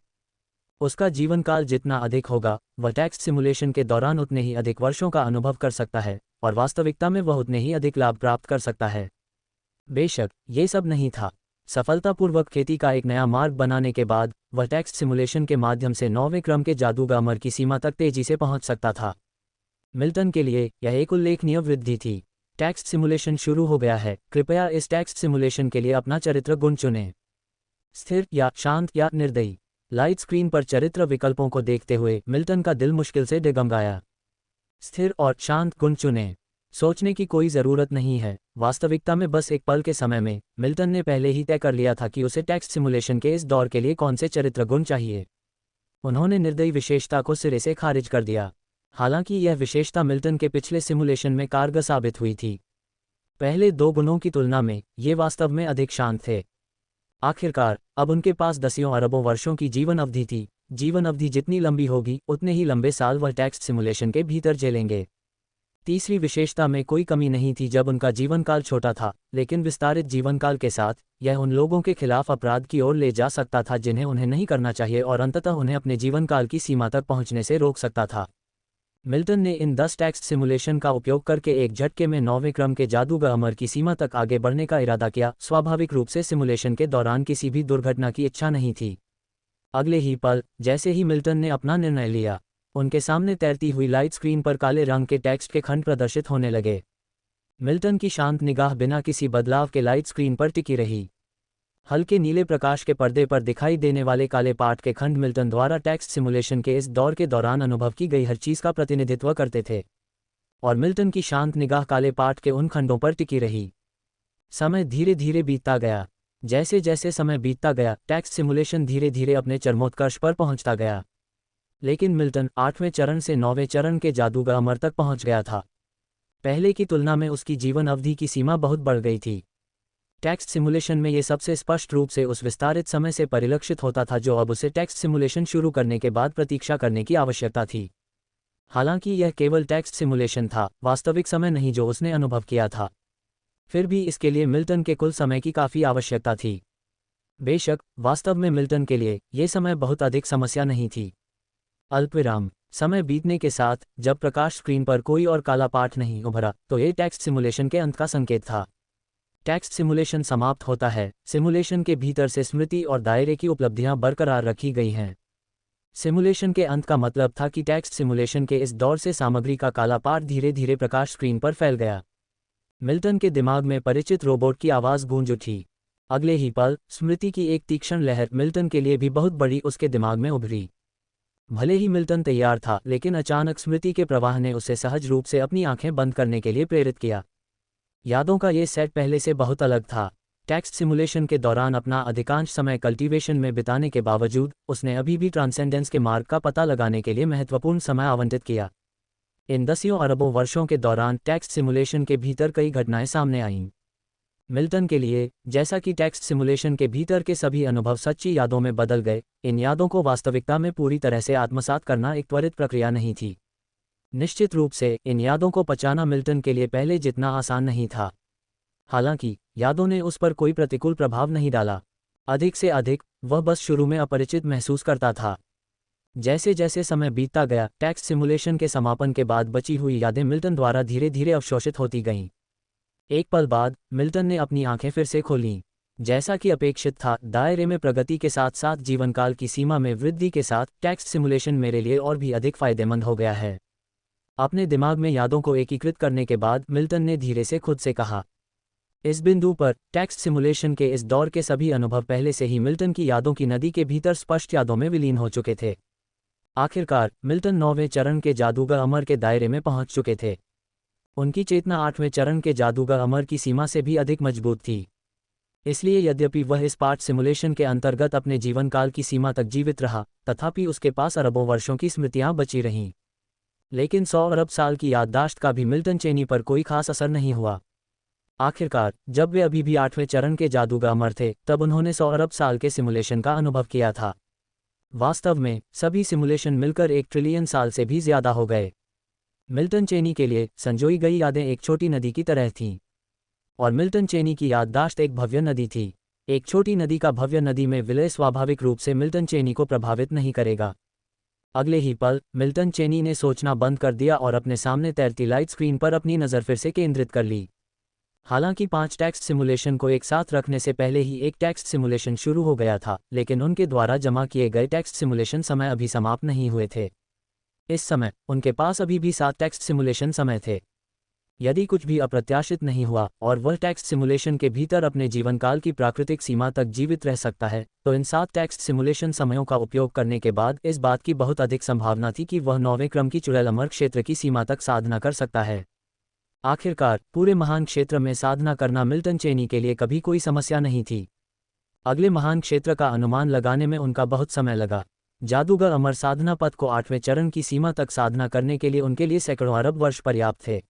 उसका जीवनकाल जितना अधिक होगा वह टेक्स्ट सिमुलेशन के दौरान उतने ही अधिक वर्षों का अनुभव कर सकता है और वास्तविकता में वह उतने ही अधिक लाभ प्राप्त कर सकता है। बेशक ये सब नहीं था। सफलतापूर्वक खेती का एक नया मार्ग बनाने के बाद वह टेक्स्ट सिमुलेशन के माध्यम से 9वें क्रम के जादूगर अमर की सीमा तक तेजी से पहुंच सकता था। मिल्टन के लिए यह एक उल्लेखनीय वृद्धि थी। टेक्स्ट सिमुलेशन शुरू हो गया है। कृपया इस टेक्स्ट सिमुलेशन के लिए अपना चरित्र गुण चुनें। स्थिर या शांत या निर्दयी। लाइट स्क्रीन पर चरित्र विकल्पों को देखते हुए मिल्टन का दिल मुश्किल से डगमगाया। स्थिर और शांत गुण चुनें। सोचने की कोई ज़रूरत नहीं है। वास्तविकता में बस एक पल के समय में मिल्टन ने पहले ही तय कर लिया था कि उसे टेक्स्ट सिमुलेशन के इस दौर के लिए कौन से चरित्र गुण चाहिए। उन्होंने निर्दयी विशेषता को सिरे से खारिज कर दिया। हालांकि यह विशेषता मिल्टन के पिछले सिमुलेशन में कारगर साबित हुई थी। पहले दो गुणों की तुलना में ये वास्तव में अधिक शांत थे। आखिरकार अब उनके पास दसियों अरबों वर्षों की जीवन अवधि थी। जीवन अवधि जितनी लंबी होगी उतने ही लंबे साल वह टेक्स्ट सिमुलेशन के भीतर झेलेंगे। तीसरी विशेषता में कोई कमी नहीं थी जब उनका जीवनकाल छोटा था, लेकिन विस्तारित जीवनकाल के साथ यह उन लोगों के खिलाफ अपराध की ओर ले जा सकता था जिन्हें उन्हें नहीं करना चाहिए और अंततः उन्हें अपने जीवनकाल की सीमा तक पहुंचने से रोक सकता था। मिल्टन ने इन 10 टेक्स्ट सिमुलेशन का उपयोग करके एक झटके में 9वें क्रम के जादूगर अमर की सीमा तक आगे बढ़ने का इरादा किया। स्वाभाविक रूप से सिमुलेशन के दौरान किसी भी दुर्घटना की इच्छा नहीं थी। अगले ही पल जैसे ही मिल्टन ने अपना निर्णय लिया, उनके सामने तैरती हुई लाइट स्क्रीन पर काले रंग के टेक्स्ट के खंड प्रदर्शित होने लगे। मिल्टन की शांत निगाह बिना किसी बदलाव के लाइट स्क्रीन पर टिकी रही। हल्के नीले प्रकाश के पर्दे पर दिखाई देने वाले काले पाठ के खंड मिल्टन द्वारा टेक्स्ट सिमुलेशन के इस दौर के दौरान अनुभव की गई हर चीज़ का प्रतिनिधित्व करते थे, और मिल्टन की शांत निगाह काले पाठ के उन खंडों पर टिकी रही। समय धीरे धीरे बीतता गया। जैसे जैसे समय बीतता गया, टेक्स्ट सिमुलेशन धीरे धीरे अपने चरमोत्कर्ष पर पहुंचता गया। लेकिन मिल्टन 8वें चरण से 9वें चरण के जादूगर अमर तक पहुंच गया था। पहले की तुलना में उसकी जीवन अवधि की सीमा बहुत बढ़ गई थी। टेक्स्ट सिमुलेशन में ये सबसे स्पष्ट रूप से उस विस्तारित समय से परिलक्षित होता था जो अब उसे टेक्स्ट सिमुलेशन शुरू करने के बाद प्रतीक्षा करने की आवश्यकता थी। हालांकि यह केवल टेक्स्ट सिमुलेशन था, वास्तविक समय नहीं जो उसने अनुभव किया था। फिर भी इसके लिए मिल्टन के कुल समय की काफ़ी आवश्यकता थी। बेशक वास्तव में मिल्टन के लिए ये समय बहुत अधिक समस्या नहीं थी। अल्पविराम। समय बीतने के साथ जब प्रकाश स्क्रीन पर कोई और काला पाठ नहीं उभरा तो ये टेक्स्ट सिमुलेशन के अंत का संकेत था। टेक्स्ट सिमुलेशन समाप्त होता है। सिमुलेशन के भीतर से स्मृति और दायरे की उपलब्धियां बरकरार रखी गई हैं। सिमुलेशन के अंत का मतलब था कि टेक्स्ट सिमुलेशन के इस दौर से सामग्री का काला पाठ धीरे धीरे प्रकाश स्क्रीन पर फैल गया। मिल्टन के दिमाग में परिचित रोबोट की आवाज़ गूंज उठी। अगले ही पल स्मृति की एक तीक्ष्ण लहर मिल्टन के लिए भी बहुत बड़ी उसके दिमाग में उभरी। भले ही मिल्टन तैयार था, लेकिन अचानक स्मृति के प्रवाह ने उसे सहज रूप से अपनी आंखें बंद करने के लिए प्रेरित किया। यादों का ये सेट पहले से बहुत अलग था। टेक्स्ट सिमुलेशन के दौरान अपना अधिकांश समय कल्टीवेशन में बिताने के बावजूद उसने अभी भी ट्रांसेंडेंस के मार्ग का पता लगाने के लिए महत्वपूर्ण समय आवंटित किया। इन दसियों अरबों वर्षों के दौरान टेक्स्ट सिमुलेशन के भीतर कई घटनाएं सामने आईं। मिल्टन के लिए, जैसा कि टेक्स्ट सिमुलेशन के भीतर के सभी अनुभव सच्ची यादों में बदल गए, इन यादों को वास्तविकता में पूरी तरह से आत्मसात करना एक त्वरित प्रक्रिया नहीं थी। निश्चित रूप से इन यादों को पचाना मिल्टन के लिए पहले जितना आसान नहीं था। हालांकि यादों ने उस पर कोई प्रतिकूल प्रभाव नहीं डाला। अधिक से अधिक वह बस शुरू में अपरिचित महसूस करता था। जैसे जैसे समय बीतता गया, टेक्स्ट सिमुलेशन के समापन के बाद बची हुई यादें मिल्टन द्वारा धीरे धीरे अवशोषित होती गईं। एक पल बाद मिल्टन ने अपनी आंखें फिर से खोलीं। जैसा कि अपेक्षित था, दायरे में प्रगति के साथ साथ जीवनकाल की सीमा में वृद्धि के साथ टेक्स्ट सिमुलेशन मेरे लिए और भी अधिक फायदेमंद हो गया है। अपने दिमाग में यादों को एकीकृत करने के बाद मिल्टन ने धीरे से खुद से कहा। इस बिंदु पर टेक्स्ट सिमुलेशन के इस दौर के सभी अनुभव पहले से ही मिल्टन की यादों की नदी के भीतर स्पष्ट यादों में विलीन हो चुके थे। आखिरकार मिल्टन 9वें चरण के जादूगर अमर के दायरे में पहुंच चुके थे। उनकी चेतना 8वें चरण के जादूगर अमर की सीमा से भी अधिक मजबूत थी। इसलिए यद्यपि वह इस पार्ट सिमुलेशन के अंतर्गत अपने जीवनकाल की सीमा तक जीवित रहा, तथापि उसके पास अरबों वर्षों की स्मृतियां बची रहीं। लेकिन 100 अरब साल की याददाश्त का भी मिल्टन चेनी पर कोई खास असर नहीं हुआ। आखिरकार जब वे अभी भी 8वें चरण के जादूगर अमर थे, तब उन्होंने 100 अरब साल के सिमुलेशन का अनुभव किया था। वास्तव में सभी सिमुलेशन मिलकर 1 ट्रिलियन साल से भी ज्यादा हो गए। मिल्टन चेनी के लिए संजोई गई यादें एक छोटी नदी की तरह थीं, और मिल्टन चेनी की याददाश्त एक भव्य नदी थी। एक छोटी नदी का भव्य नदी में विलय स्वाभाविक रूप से मिल्टन चेनी को प्रभावित नहीं करेगा। अगले ही पल मिल्टन चेनी ने सोचना बंद कर दिया और अपने सामने तैरती लाइट स्क्रीन पर अपनी नज़र फिर से केंद्रित कर ली। हालांकि 5 टेक्स्ट सिमुलेशन को एक साथ रखने से पहले ही एक टेक्स्ट सिमुलेशन शुरू हो गया था, लेकिन उनके द्वारा जमा किए गए टेक्स्ट सिमुलेशन समय अभी समाप्त नहीं हुए थे। इस समय उनके पास अभी भी 7 टेक्स्ट सिमुलेशन समय थे। यदि कुछ भी अप्रत्याशित नहीं हुआ और वह टेक्स्ट सिमुलेशन के भीतर अपने जीवनकाल की प्राकृतिक सीमा तक जीवित रह सकता है, तो इन 7 टेक्स्ट सिमुलेशन समयों का उपयोग करने के बाद इस बात की बहुत अधिक संभावना थी कि वह 9वें क्रम की चुड़ैल अमर क्षेत्र की सीमा तक साधना कर सकता है। आखिरकार पूरे महान क्षेत्र में साधना करना मिल्टन चेनी के लिए कभी कोई समस्या नहीं थी। अगले महान क्षेत्र का अनुमान लगाने में उनका बहुत समय लगा। जादूगर अमर साधना पथ को 8वें चरण की सीमा तक साधना करने के लिए उनके लिए सैकड़ों अरब वर्ष पर्याप्त थे।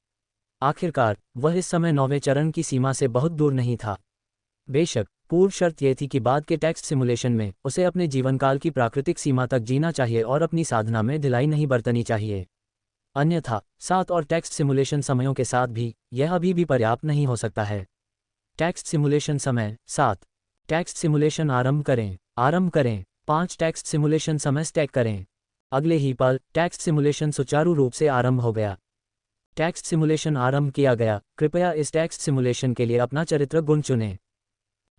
आखिरकार वह इस समय 9वें चरण की सीमा से बहुत दूर नहीं था। बेशक पूर्व शर्त यह थी कि बाद के टेक्स्ट सिमुलेशन में उसे अपने जीवनकाल की प्राकृतिक सीमा तक जीना चाहिए और अपनी साधना में ढिलाई नहीं बरतनी चाहिए। अन्यथा 7 और टेक्स्ट सिमुलेशन समयों के साथ भी यह अभी भी पर्याप्त नहीं हो सकता है। टेक्स्ट सिमुलेशन समय 7। टेक्स्ट सिमुलेशन आरंभ करें 5 टेक्स्ट सिमुलेशन समय स्टैक करें। अगले ही पल टेक्स्ट सिमुलेशन सुचारू रूप से आरंभ हो गया। टेक्स्ट सिमुलेशन आरंभ किया गया। कृपया इस टेक्स्ट सिमुलेशन के लिए अपना चरित्र गुण चुनें।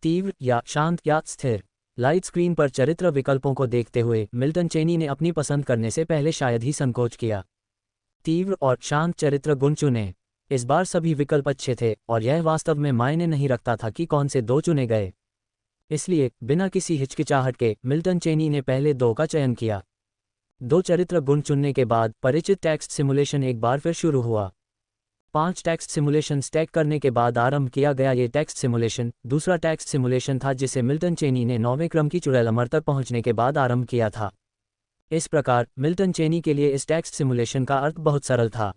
तीव्र या शांत या स्थिर। लाइट स्क्रीन पर चरित्र विकल्पों को देखते हुए मिल्टन चेनी ने अपनी पसंद करने से पहले शायद ही संकोच किया। तीव्र और शांत चरित्र गुण चुनें। इस बार सभी विकल्प अच्छे थे और यह वास्तव में मायने नहीं रखता था कि कौन से 2 चुने गए। इसलिए बिना किसी हिचकिचाहट के मिल्टन चेनी ने पहले 2 का चयन किया। 2 चरित्र गुण चुनने के बाद परिचित टेक्स्ट सिमुलेशन एक बार फिर शुरू हुआ। 5 टेक्स्ट सिमुलेशन स्टैक करने के बाद आरंभ किया गया ये टेक्स्ट सिमुलेशन दूसरा टेक्स्ट सिमुलेशन था जिसे मिल्टन चेनी ने 9वें क्रम की चुड़ैल अमर तक पहुंचने के बाद आरंभ किया था। इस प्रकार मिल्टन चेनी के लिए इस टेक्स्ट सिमुलेशन का अर्थ बहुत सरल था।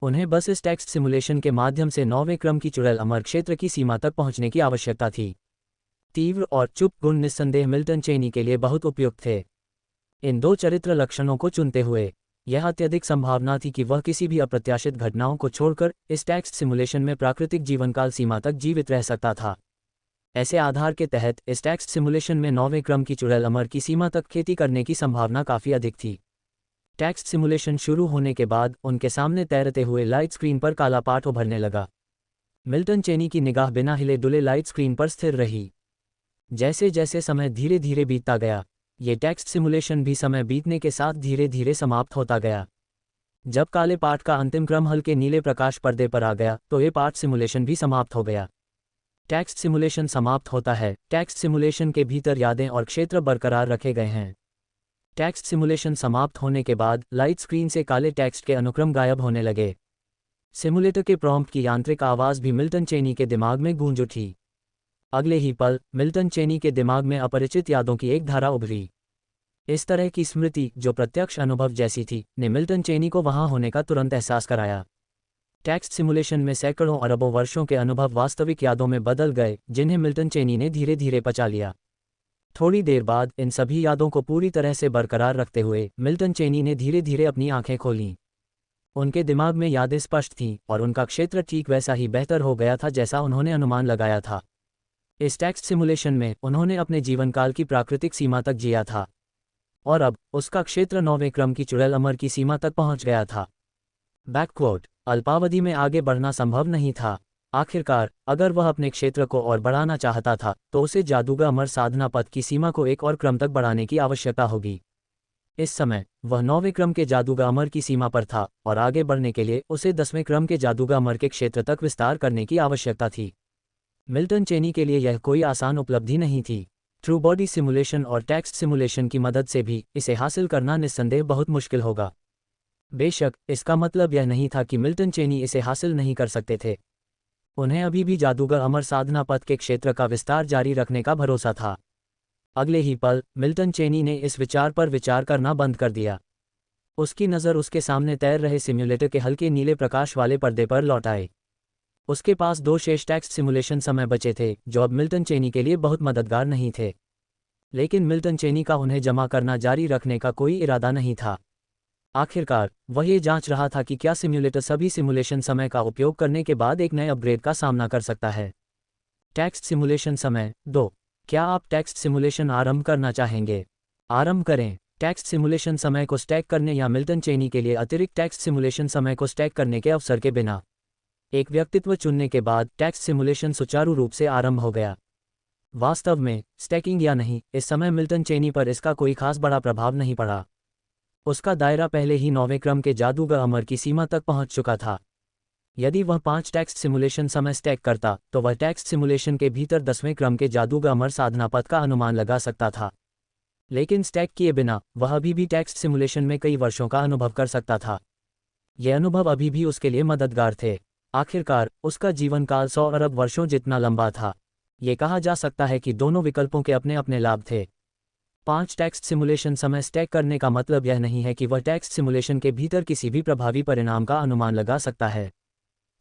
उन्हें बस इस टेक्स्ट सिमुलेशन के माध्यम से 9वें क्रम की चुड़ैल अमर क्षेत्र की सीमा तक पहुंचने की आवश्यकता थी। तीव्र और चुप गुण निस्संदेह मिल्टन चेनी के लिए बहुत उपयुक्त थे। इन 2 चरित्र लक्षणों को चुनते हुए यह अत्यधिक संभावना थी कि वह किसी भी अप्रत्याशित घटनाओं को छोड़कर इस टेक्स्ट सिमुलेशन में प्राकृतिक जीवनकाल सीमा तक जीवित रह सकता था। ऐसे आधार के तहत इस टेक्स्ट सिमुलेशन में 9वें क्रम की चुड़ैल अमर की सीमा तक खेती करने की संभावना काफ़ी अधिक थी। टेक्स्ट सिमुलेशन शुरू होने के बाद उनके सामने तैरते हुए लाइट स्क्रीन पर काला पाठ उभरने लगा। मिल्टन चेनी की निगाह बिना हिले डुले लाइट स्क्रीन पर स्थिर रही। जैसे जैसे समय धीरे धीरे बीतता गया ये टेक्स्ट सिमुलेशन भी समय बीतने के साथ धीरे धीरे समाप्त होता गया। जब काले पाठ का अंतिम क्रम हल्के नीले प्रकाश पर्दे पर आ गया तो ये पाठ सिमुलेशन भी समाप्त हो गया। टेक्स्ट सिमुलेशन समाप्त होता है। टेक्स्ट सिमुलेशन के भीतर यादें और क्षेत्र बरकरार रखे गए हैं। टेक्स्ट सिमुलेशन समाप्त होने के बाद लाइट स्क्रीन से काले टेक्स्ट के अनुक्रम गायब होने लगे। सिमुलेटर के प्रॉम्प्ट की यांत्रिक आवाज़ भी मिल्टन चेनी के दिमाग में गूंज उठी। अगले ही पल मिल्टन चेनी के दिमाग में अपरिचित यादों की एक धारा उभरी। इस तरह की स्मृति जो प्रत्यक्ष अनुभव जैसी थी ने मिल्टन चेनी को वहां होने का तुरंत एहसास कराया। टेक्स्ट सिमुलेशन में सैकड़ों अरबों वर्षों के अनुभव वास्तविक यादों में बदल गए जिन्हें मिल्टन चेनी ने धीरे धीरे पचा लिया। थोड़ी देर बाद इन सभी यादों को पूरी तरह से बरकरार रखते हुए मिल्टन चेनी ने धीरे धीरे अपनी आंखें खोलीं। उनके दिमाग में यादें स्पष्ट थीं और उनका क्षेत्र ठीक वैसा ही बेहतर हो गया था जैसा उन्होंने अनुमान लगाया था। इस टेक्स्ट सिमुलेशन में उन्होंने अपने जीवनकाल की प्राकृतिक सीमा तक जिया था और अब उसका क्षेत्र 9वें क्रम की चुड़ैल अमर की सीमा तक पहुंच गया था। बैकक्वोट अल्पावधि में आगे बढ़ना संभव नहीं था। आखिरकार अगर वह अपने क्षेत्र को और बढ़ाना चाहता था तो उसे जादूगर अमर साधना पथ की सीमा को एक और क्रम तक बढ़ाने की आवश्यकता होगी। इस समय वह 9वें क्रम के जादूगर अमर की सीमा पर था और आगे बढ़ने के लिए उसे 10वें क्रम के जादूगर अमर के क्षेत्र तक विस्तार करने की आवश्यकता थी। मिल्टन चेनी के लिए यह कोई आसान उपलब्धि नहीं थी। ट्रू बॉडी सिमुलेशन और टेक्स्ट सिमुलेशन की मदद से भी इसे हासिल करना निस्संदेह बहुत मुश्किल होगा। बेशक इसका मतलब यह नहीं था कि मिल्टन चेनी इसे हासिल नहीं कर सकते थे। उन्हें अभी भी जादूगर अमर साधना पथ के क्षेत्र का विस्तार जारी रखने का भरोसा था। अगले ही पल मिल्टन चेनी ने इस विचार पर विचार करना बंद कर दिया। उसकी नज़र उसके सामने तैर रहे सिम्युलेटर के हल्के नीले प्रकाश वाले पर्दे पर लौट आए। उसके पास 2 शेष टेक्स्ट सिमुलेशन समय बचे थे जो अब मिल्टन चेनी के लिए बहुत मददगार नहीं थे। लेकिन मिल्टन चेनी का उन्हें जमा करना जारी रखने का कोई इरादा नहीं था। आखिरकार वह ये जांच रहा था कि क्या सिम्युलेटर सभी सिमुलेशन समय का उपयोग करने के बाद एक नए अपग्रेड का सामना कर सकता है। टेक्स्ट सिमुलेशन समय 2। क्या आप टेक्स्ट सिमुलेशन आरंभ करना चाहेंगे? आरंभ करें। टेक्स्ट सिमुलेशन समय को स्टैक करने या मिल्टन चेनी के लिए अतिरिक्त टेक्स्ट सिमुलेशन समय को स्टैक करने के अवसर के बिना एक व्यक्तित्व चुनने के बाद टेक्स्ट सिमुलेशन सुचारू रूप से आरंभ हो गया। वास्तव में स्टैकिंग या नहीं, इस समय मिल्टन चेनी पर इसका कोई खास बड़ा प्रभाव नहीं पड़ा। उसका दायरा पहले ही 9वें क्रम के जादूगर अमर की सीमा तक पहुंच चुका था। यदि वह 5 टेक्स्ट सिमुलेशन समय स्टैक करता तो वह टेक्स्ट सिमुलेशन के भीतर 10वें क्रम के जादूगर अमर साधना पथ का अनुमान लगा सकता था। लेकिन स्टैक किए बिना वह अभी भी टेक्स्ट सिमुलेशन में कई वर्षों का अनुभव कर सकता था। ये अनुभव अभी भी उसके लिए मददगार थे। आखिरकार उसका जीवन काल 100 अरब वर्षों जितना लंबा था। ये कहा जा सकता है कि दोनों विकल्पों के अपने अपने लाभ थे। 5 टेक्स्ट सिमुलेशन समय स्टैक करने का मतलब यह नहीं है कि वह टेक्स्ट सिमुलेशन के भीतर किसी भी प्रभावी परिणाम का अनुमान लगा सकता है।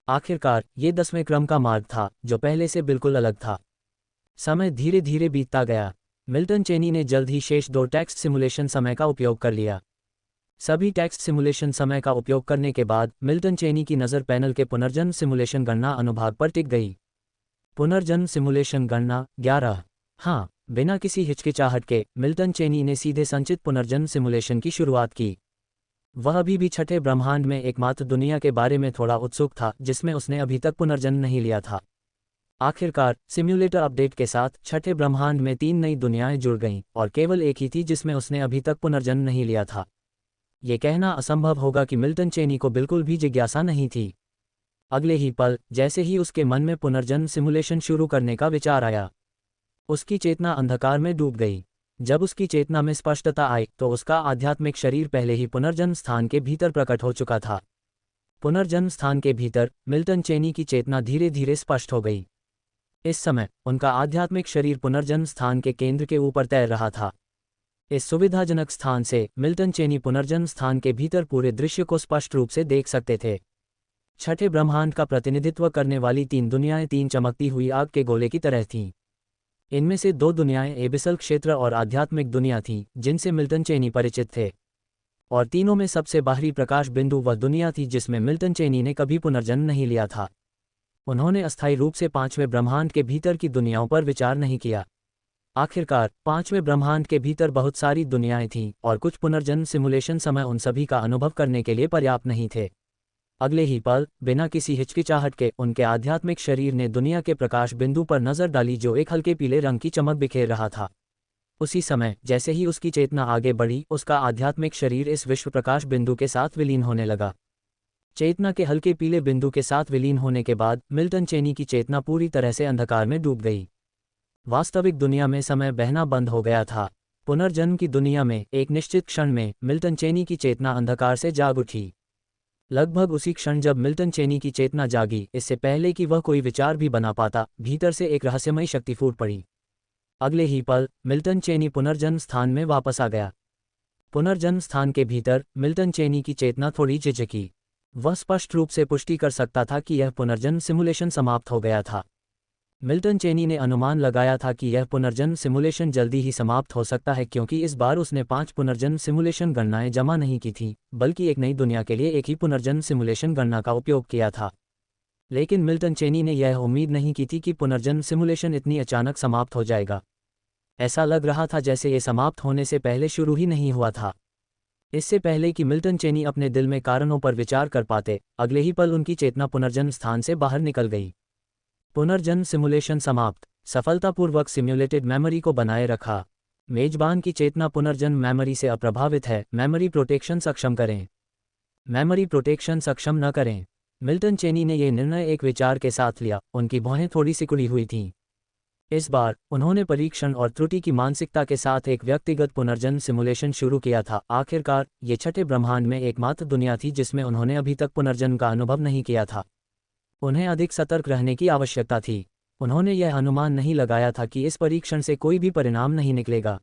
आखिरकार ये 10वें क्रम का मार्ग था जो पहले से बिल्कुल अलग था। समय धीरे धीरे बीतता गया। मिल्टन चेनी ने जल्द ही शेष 2 टेक्स्ट सिमुलेशन समय का उपयोग कर लिया। सभी टेक्स्ट सिमुलेशन समय का उपयोग करने के बाद मिल्टन चेनी की नज़र पैनल के पुनर्जन्म सिमुलेशन गणना अनुभाग पर टिक गई। पुनर्जन्म सिमुलेशन गणना 11। हाँ, बिना किसी हिचकिचाहट के मिल्टन चेनी ने सीधे संचित पुनर्जन्म सिमुलेशन की शुरुआत की। वह अभी भी छठे ब्रह्मांड में एकमात्र दुनिया के बारे में थोड़ा उत्सुक था जिसमें उसने अभी तक पुनर्जन्म नहीं लिया था। आखिरकार सिम्युलेटर अपडेट के साथ छठे ब्रह्मांड में 3 नई दुनियाएं जुड़ गईं और केवल एक ही थी जिसमें उसने अभी तक पुनर्जन्म नहीं लिया था। ये कहना असंभव होगा कि मिल्टन चेनी को बिल्कुल भी जिज्ञासा नहीं थी। अगले ही पल जैसे ही उसके मन में पुनर्जन्म सिमुलेशन शुरू करने का विचार आया, उसकी चेतना अंधकार में डूब गई। जब उसकी चेतना में स्पष्टता आई तो उसका आध्यात्मिक शरीर पहले ही पुनर्जन्म स्थान के भीतर प्रकट हो चुका था। पुनर्जन्म स्थान के भीतर मिल्टन चेनी की चेतना धीरे धीरे स्पष्ट हो गई। इस समय उनका आध्यात्मिक शरीर पुनर्जन्म स्थान के केंद्र के ऊपर तैर रहा था। इस सुविधाजनक स्थान से मिल्टन चेनी पुनर्जन्म स्थान के भीतर पूरे दृश्य को स्पष्ट रूप से देख सकते थे। छठे ब्रह्मांड का प्रतिनिधित्व करने वाली 3 दुनियाएं 3 चमकती हुई आग के गोले की तरह थीं। इनमें से 2 दुनियाएं एबिसल क्षेत्र और आध्यात्मिक दुनिया थीं जिनसे मिल्टन चेनी परिचित थे, और तीनों में सबसे बाहरी प्रकाश बिंदु वह दुनिया थी जिसमें मिल्टन चेनी ने कभी पुनर्जन्म नहीं लिया था। उन्होंने अस्थायी रूप से 5वें ब्रह्मांड के भीतर की दुनियाओं पर विचार नहीं किया। आखिरकार 5वें ब्रह्मांड के भीतर बहुत सारी दुनियाएं थीं और कुछ पुनर्जन्म सिमुलेशन समय उन सभी का अनुभव करने के लिए पर्याप्त नहीं थे। अगले ही पल बिना किसी हिचकिचाहट के उनके आध्यात्मिक शरीर ने दुनिया के प्रकाश बिंदु पर नजर डाली जो एक हल्के पीले रंग की चमक बिखेर रहा था। उसी समय जैसे ही उसकी चेतना आगे बढ़ी उसका आध्यात्मिक शरीर इस विश्व प्रकाश बिंदु के साथ विलीन होने लगा। चेतना के हल्के पीले बिंदु के साथ विलीन होने के बाद मिल्टन चेनी की चेतना पूरी तरह से अंधकार में डूब गई। वास्तविक दुनिया में समय बहना बंद हो गया था। पुनर्जन्म की दुनिया में एक निश्चित क्षण में मिल्टन चेनी की चेतना अंधकार से जाग उठी। लगभग उसी क्षण जब मिल्टन चेनी की चेतना जागी, इससे पहले कि वह कोई विचार भी बना पाता, भीतर से एक रहस्यमयी शक्ति फूट पड़ी। अगले ही पल मिल्टन चेनी पुनर्जन्म स्थान में वापस आ गया। पुनर्जन्म स्थान के भीतर मिल्टन चेनी की चेतना थोड़ी झिझकी। वह स्पष्ट रूप से पुष्टि कर सकता था कि यह पुनर्जन्म सिमुलेशन समाप्त हो गया था। मिल्टन चेनी ने अनुमान लगाया था कि यह पुनर्जन्म सिमुलेशन जल्दी ही समाप्त हो सकता है क्योंकि इस बार उसने 5 पुनर्जन्म सिमुलेशन गणनाएं जमा नहीं की थीं, बल्कि एक नई दुनिया के लिए एक ही पुनर्जन्म सिमुलेशन गणना का उपयोग किया था। लेकिन मिल्टन चेनी ने यह उम्मीद नहीं की थी कि पुनर्जन्म सिमुलेशन इतनी अचानक समाप्त हो जाएगा। ऐसा लग रहा था जैसे ये समाप्त होने से पहले शुरू ही नहीं हुआ था। इससे पहले कि मिल्टन चेनी अपने दिल में कारणों पर विचार कर पाते, अगले ही पल उनकी चेतना पुनर्जन्म स्थान से बाहर निकल गई। पुनर्जन्म सिमुलेशन समाप्त। सफलतापूर्वक सिम्युलेटेड मेमोरी को बनाए रखा। मेजबान की चेतना पुनर्जन्म मेमोरी से अप्रभावित है। मेमोरी प्रोटेक्शन सक्षम करें। मेमोरी प्रोटेक्शन सक्षम न करें। मिल्टन चेनी ने यह निर्णय एक विचार के साथ लिया। उनकी भौहें थोड़ी सिकुड़ी हुई थीं। इस बार उन्होंने परीक्षण और त्रुटि की मानसिकता के साथ एक व्यक्तिगत पुनर्जन्म सिमुलेशन शुरू किया था। आखिरकार ये छठे ब्रह्मांड में एकमात्र दुनिया थी जिसमें उन्होंने अभी तक पुनर्जन्म का अनुभव नहीं किया था। उन्हें अधिक सतर्क रहने की आवश्यकता थी। उन्होंने यह अनुमान नहीं लगाया था कि इस परीक्षण से कोई भी परिणाम नहीं निकलेगा,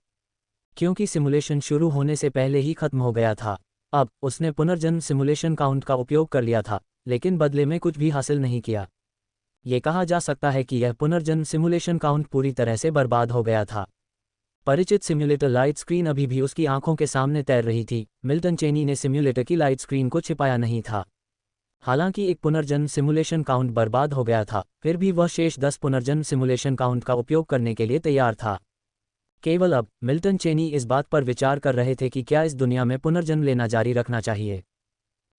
क्योंकि सिमुलेशन शुरू होने से पहले ही खत्म हो गया था। अब उसने पुनर्जन्म सिमुलेशन काउंट का उपयोग कर लिया था, लेकिन बदले में कुछ भी हासिल नहीं किया। ये कहा जा सकता है कि यह पुनर्जन्म सिमुलेशन काउंट पूरी तरह से बर्बाद हो गया था। परिचित सिम्युलेटर लाइट स्क्रीन अभी भी उसकी आंखों के सामने तैर रही थी। मिल्टन चेनी ने सिम्युलेटर की लाइट स्क्रीन को छिपाया नहीं था। हालांकि एक पुनर्जन्म सिमुलेशन काउंट बर्बाद हो गया था, फिर भी वह शेष 10 पुनर्जन्म सिमुलेशन काउंट का उपयोग करने के लिए तैयार था। केवल अब मिल्टन चेनी इस बात पर विचार कर रहे थे कि क्या इस दुनिया में पुनर्जन्म लेना जारी रखना चाहिए।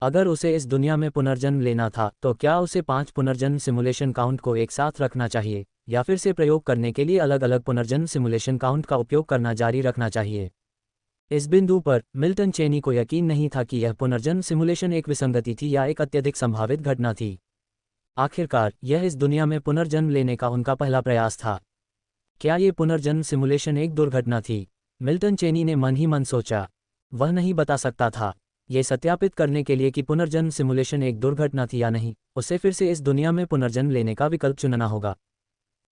अगर उसे इस दुनिया में पुनर्जन्म लेना था तो क्या उसे 5 पुनर्जन्म सिमुलेशन काउंट को एक साथ रखना चाहिए, या फिर से प्रयोग करने के लिए अलग अलग पुनर्जन्म सिमुलेशन काउंट का उपयोग करना जारी रखना चाहिए। इस बिंदु पर मिल्टन चेनी को यकीन नहीं था कि यह पुनर्जन्म सिमुलेशन एक विसंगति थी या एक अत्यधिक संभावित घटना थी। आखिरकार यह इस दुनिया में पुनर्जन्म लेने का उनका पहला प्रयास था। क्या ये पुनर्जन्म सिमुलेशन एक दुर्घटना थी? मिल्टन चेनी ने मन ही मन सोचा। वह नहीं बता सकता था। ये सत्यापित करने के लिए कि पुनर्जन्म सिमुलेशन एक दुर्घटना थी या नहीं, उसे फिर से इस दुनिया में पुनर्जन्म लेने का विकल्प चुनना होगा।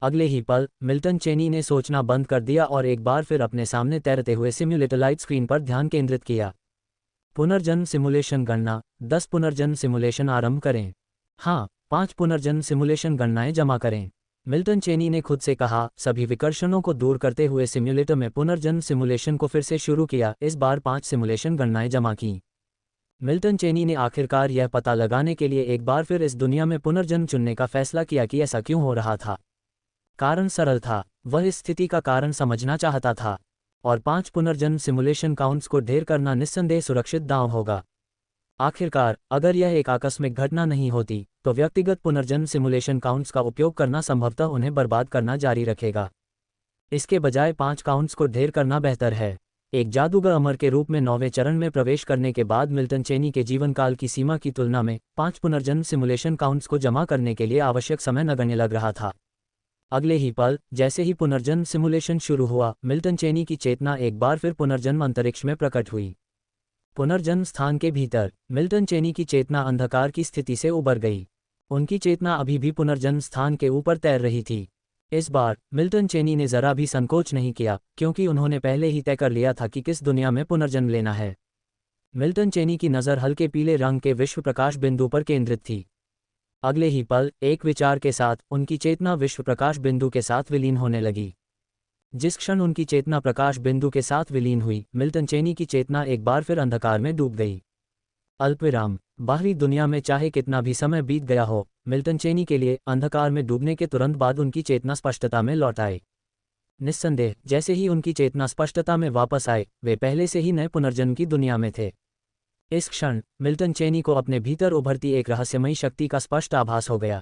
अगले ही पल मिल्टन चेनी ने सोचना बंद कर दिया और एक बार फिर अपने सामने तैरते हुए सिम्युलेटर लाइट स्क्रीन पर ध्यान केंद्रित किया। पुनर्जन्म सिमुलेशन गणना 10 पुनर्जन्म सिमुलेशन आरंभ करें। हाँ, 5 पुनर्जन्म सिमुलेशन गणनाएं जमा करें। मिल्टन चेनी ने खुद से कहा, सभी विकर्षणों को दूर करते हुए सिम्युलेटर में पुनर्जन्म सिमुलेशन को फिर से शुरू किया। इस बार 5 सिमुलेशन गणनाएं जमा की। मिल्टन चेनी ने आखिरकार यह पता लगाने के लिए एक बार फिर इस दुनिया में पुनर्जन्म चुनने का फैसला किया कि ऐसा क्यों हो रहा था। कारण सरल था, वह इस स्थिति का कारण समझना चाहता था, और 5 पुनर्जन्म सिमुलेशन काउंट्स को ढेर करना निस्संदेह सुरक्षित दांव होगा। आखिरकार, अगर यह एक आकस्मिक घटना नहीं होती, तो व्यक्तिगत पुनर्जन्म सिमुलेशन काउंट्स का उपयोग करना संभवतः उन्हें बर्बाद करना जारी रखेगा। इसके बजाय 5 काउंट्स को ढेर करना बेहतर है। एक जादूगर अमर के रूप में 9वें चरण में प्रवेश करने के बाद मिल्टन चेनी के जीवनकाल की सीमा की तुलना में 5 पुनर्जन्म सिमुलेशन काउंट्स को जमा करने के लिए आवश्यक समय नगण्य लग रहा था। अगले ही पल जैसे ही पुनर्जन्म सिमुलेशन शुरू हुआ, मिल्टन चेनी की चेतना एक बार फिर पुनर्जन्म अंतरिक्ष में प्रकट हुई। पुनर्जन्म स्थान के भीतर मिल्टन चेनी की चेतना अंधकार की स्थिति से उबर गई। उनकी चेतना अभी भी पुनर्जन्म स्थान के ऊपर तैर रही थी। इस बार मिल्टन चेनी ने जरा भी संकोच नहीं किया, क्योंकि उन्होंने पहले ही तय कर लिया था कि किस दुनिया में पुनर्जन्म लेना है। मिल्टन चेनी की नज़र हल्के पीले रंग के विश्व प्रकाश बिंदु पर केंद्रित थी। अगले ही पल एक विचार के साथ उनकी चेतना विश्व प्रकाश बिंदु के साथ विलीन होने लगी। जिस क्षण उनकी चेतना प्रकाश बिंदु के साथ विलीन हुई, मिल्टन चेनी की चेतना एक बार फिर अंधकार में डूब गई। अल्पविराम। बाहरी दुनिया में चाहे कितना भी समय बीत गया हो, मिल्टन चेनी के लिए अंधकार में डूबने के तुरंत बाद उनकी चेतना स्पष्टता में लौट आई। निस्संदेह जैसे ही उनकी चेतना स्पष्टता में वापस आए, वे पहले से ही नए पुनर्जन्म की दुनिया में थे। इस क्षण मिल्टन चेनी को अपने भीतर उभरती एक रहस्यमयी शक्ति का स्पष्ट आभास हो गया।